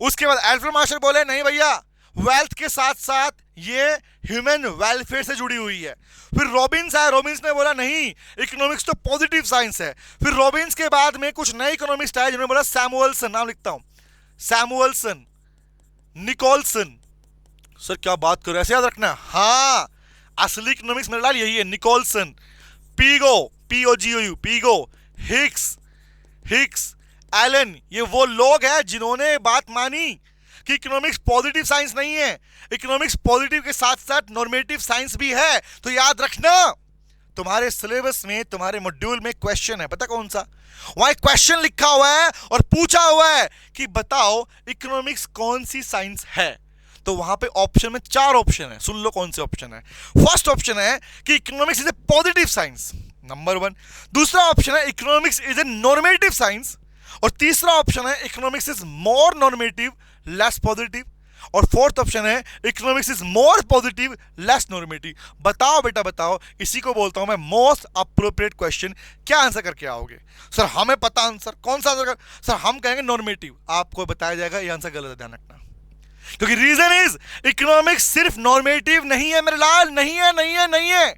उसके बाद एल्फ्रेड मार्शल बोले नहीं भैया, वेल्थ के साथ साथ ये ह्यूमन वेलफेयर से जुड़ी हुई है। फिर रॉबिन्स आया, रॉबिन्स ने बोला नहीं, इकोनॉमिक्स तो पॉजिटिव साइंस है। फिर रॉबिन्स के बाद में कुछ नए इकोनॉमिस्ट आए जिन्होंने बोला, सैमुअलसन, नाम लिखता हूं, सैमुअलसन, निकोलसन। सर क्या बात करो, ऐसे याद रखना, हाँ असली इकोनॉमिक्स मेरे लाल यही है, निकोलसन, पीगो, POGOU, पीगो, हिक्स, एलन, ये वो लोग हैं जिन्होंने बात मानी कि इकोनॉमिक्स पॉजिटिव साइंस नहीं है, इकोनॉमिक्स पॉजिटिव के साथ साथ नॉर्मेटिव साइंस भी है। तो याद रखना, तुम्हारे सिलेबस में, तुम्हारे मॉड्यूल में क्वेश्चन है, पता कौन सा, वहां क्वेश्चन लिखा हुआ है और पूछा हुआ है कि बताओ इकोनॉमिक्स कौन सी साइंस है। तो वहां पे ऑप्शन में 4 ऑप्शन है, सुन लो कौन से ऑप्शन है। फर्स्ट ऑप्शन है कि economics is A positive science, number 1। दूसरा ऑप्शन है economics is A normative science, और तीसरा ऑप्शन है economics is more normative less positive, और फोर्थ ऑप्शन है economics is more positive less normative. बताओ बेटा बताओ, इसी को बोलता हूं मैं मोस्ट अप्रोप्रिएट क्वेश्चन। क्या आंसर करके आओगे? सर हमें पता आंसर, कौन सा आंसर? सर हम कहेंगे नॉर्मेटिव, आपको बताया जाएगा ये आंसर गलत है, ध्यान रखना। क्योंकि रीजन इज इकोनॉमिक्स सिर्फ नॉर्मेटिव नहीं है मेरे लाल, नहीं है, नहीं है, नहीं है।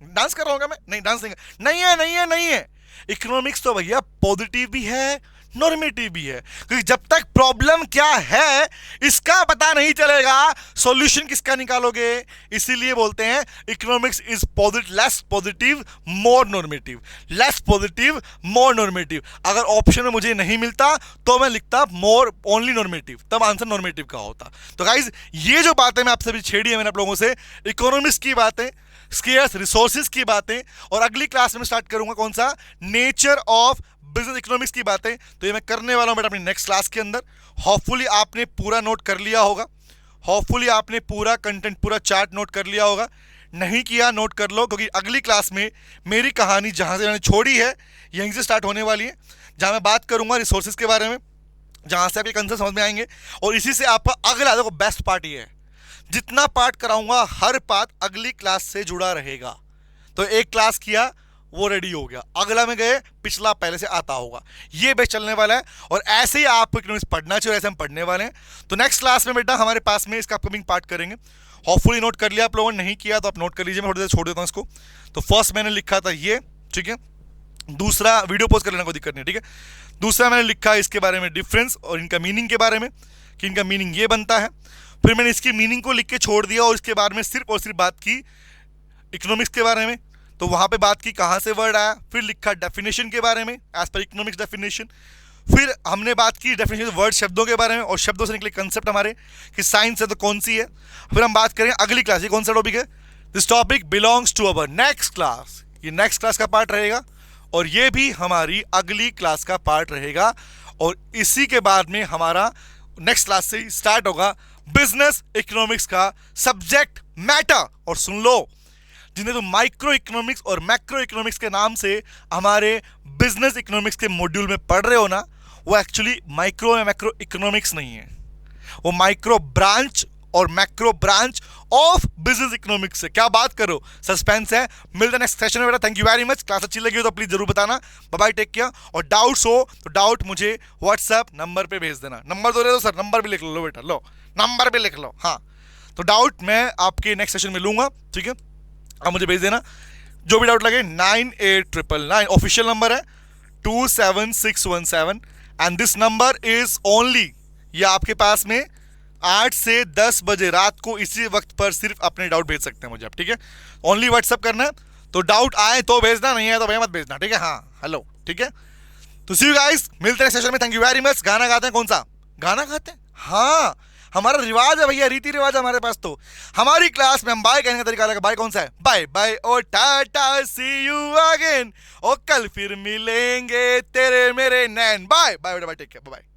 डांस कर रहा हूँ मैं? नहीं, डांस नहीं है, नहीं है, नहीं है। इकोनॉमिक्स तो भैया पॉजिटिव भी है, नॉर्मेटिव भी है, क्योंकि जब तक प्रॉब्लम क्या है इसका पता नहीं चलेगा सॉल्यूशन किसका निकालोगे। इसीलिए बोलते हैं economics is less positive more normative, less positive more normative. अगर ऑप्शन में मुझे नहीं मिलता तो मैं लिखता मोर ओनली नॉर्मेटिव, तब आंसर नॉर्मेटिव का होता। तो गाइज ये जो बातें मैं आपसे भी छेड़ी है मैंने आप लोगों से, इकोनॉमिक्स की बातें, स्केर्स रिसोर्सेज की बातें, और अगली क्लास में स्टार्ट करूंगा कौन सा, नेचर ऑफ बिजनेस इकोनॉमिक्स की बातें। तो ये मैं करने वाला हूं बेटा अपनी नेक्स्ट क्लास के अंदर। होपफुली आपने पूरा नोट कर लिया होगा, होपफुली आपने पूरा कंटेंट, पूरा चार्ट नोट कर लिया होगा। नहीं किया नोट कर लो, क्योंकि अगली क्लास में मेरी कहानी जहां से मैंने छोड़ी है यहीं से स्टार्ट होने वाली है, जहां मैं बात करूंगा रिसोर्सेज के बारे में, जहां से आपके कंसेप्ट समझ में आएंगे। और इसी से आपका अगला, देखो बेस्ट पार्ट ये है, जितना पार्ट कराऊंगा हर पार्ट अगली क्लास से जुड़ा रहेगा। तो एक क्लास किया वो रेडी हो गया, अगला में गए पिछला पहले से आता होगा, ये बेस चलने वाला है। और ऐसे ही आपको इकोनॉमिक्स पढ़ना चाहिए, ऐसे हम पढ़ने वाले हैं। तो नेक्स्ट क्लास में बेटा हमारे पास में इसका अपकमिंग पार्ट करेंगे। होपफुली नोट कर लिया आप लोगों ने, नहीं किया तो आप नोट कर लीजिए, मैं थोड़ी देर छोड़ देता हूँ इसको। तो फर्स्ट मैंने लिखा था ये, ठीक है। दूसरा वीडियो पोस्ट कर लेना, कोई दिक्कत नहीं, ठीक है। दूसरा मैंने लिखा इसके बारे में डिफरेंस और इनका मीनिंग के बारे में, कि इनका मीनिंग ये बनता है। फिर मैंने इसकी मीनिंग को लिख के छोड़ दिया और इसके बारे में सिर्फ और सिर्फ बात की इकोनॉमिक्स के बारे में। तो वहाँ पे बात की कहाँ से वर्ड आया, फिर लिखा डेफिनेशन के बारे में एज पर इकोनॉमिक्स डेफिनेशन। फिर हमने बात की डेफिनेशन वर्ड शब्दों के बारे में, और शब्दों से निकले कंसेप्ट हमारे कि साइंस है तो कौन सी है। फिर हम बात करें अगली क्लास, ये कौन सा टॉपिक है, this topic belongs to our next class. ये नेक्स्ट क्लास का पार्ट रहेगा और ये भी हमारी अगली क्लास का पार्ट रहेगा। और इसी के बाद में हमारा नेक्स्ट क्लास से स्टार्ट होगा बिजनेस इकोनॉमिक्स का सब्जेक्ट मैटर। और सुन लो, जिन्हें तुम माइक्रो इकोनॉमिक्स और मैक्रो इकोनॉमिक्स के नाम से हमारे बिजनेस इकोनॉमिक्स के मॉड्यूल में पढ़ रहे हो ना, वो एक्चुअली माइक्रो या मैक्रो इकोनॉमिक्स नहीं है, वो माइक्रो ब्रांच और macro branch of business economics है। क्या बात करो, सस्पेंस है। मिलते हैं नेक्स्ट सेशन में बेटा। Thank you very much. Class अच्छी लगी हो तो प्लीज जरूर बताना। Bye bye, take care. और डाउट्स हो तो डाउट मुझे व्हाट्सएप नंबर पे भेज देना। नंबर तो ले लो सर, नंबर भी लिख लो बेटा, लो नंबर भी लिख लो। हाँ, तो डाउट मैं आपके नेक्स्ट सेशन में लूंगा, ठीक है। आप मुझे भेज देना जो भी डाउट लगे। 9899 ऑफिशियल नंबर है, 27617 and this number is only, ये आपके पास में 8 से 10 बजे रात को इसी वक्त पर सिर्फ अपने डाउट भेज सकते हैं मुझे आप, ठीक है। ओनली व्हाट्सअप करना है, तो डाउट आए तो भेजना, नहीं है तो भैया मत भेजना, ठीक है। हाँ हेलो, ठीक है। तो सी यू गाइस, मिलते हैं सेशन में। Thank you very much. गाना गाते हैं, कौन सा गाना गाते हैं? हाँ, हमारा रिवाज है भैया, रीति रिवाज है हमारे पास। तो हमारी क्लास में हम बाय कहने का तरीका अलग है। बाय कौन सा है? बाय बाय ओ टाटा, सी यू अगेन, ओ कल फिर मिलेंगे तेरे मेरे नैन। बाय बाय बेटा, बाय, टेक केयर, बाय।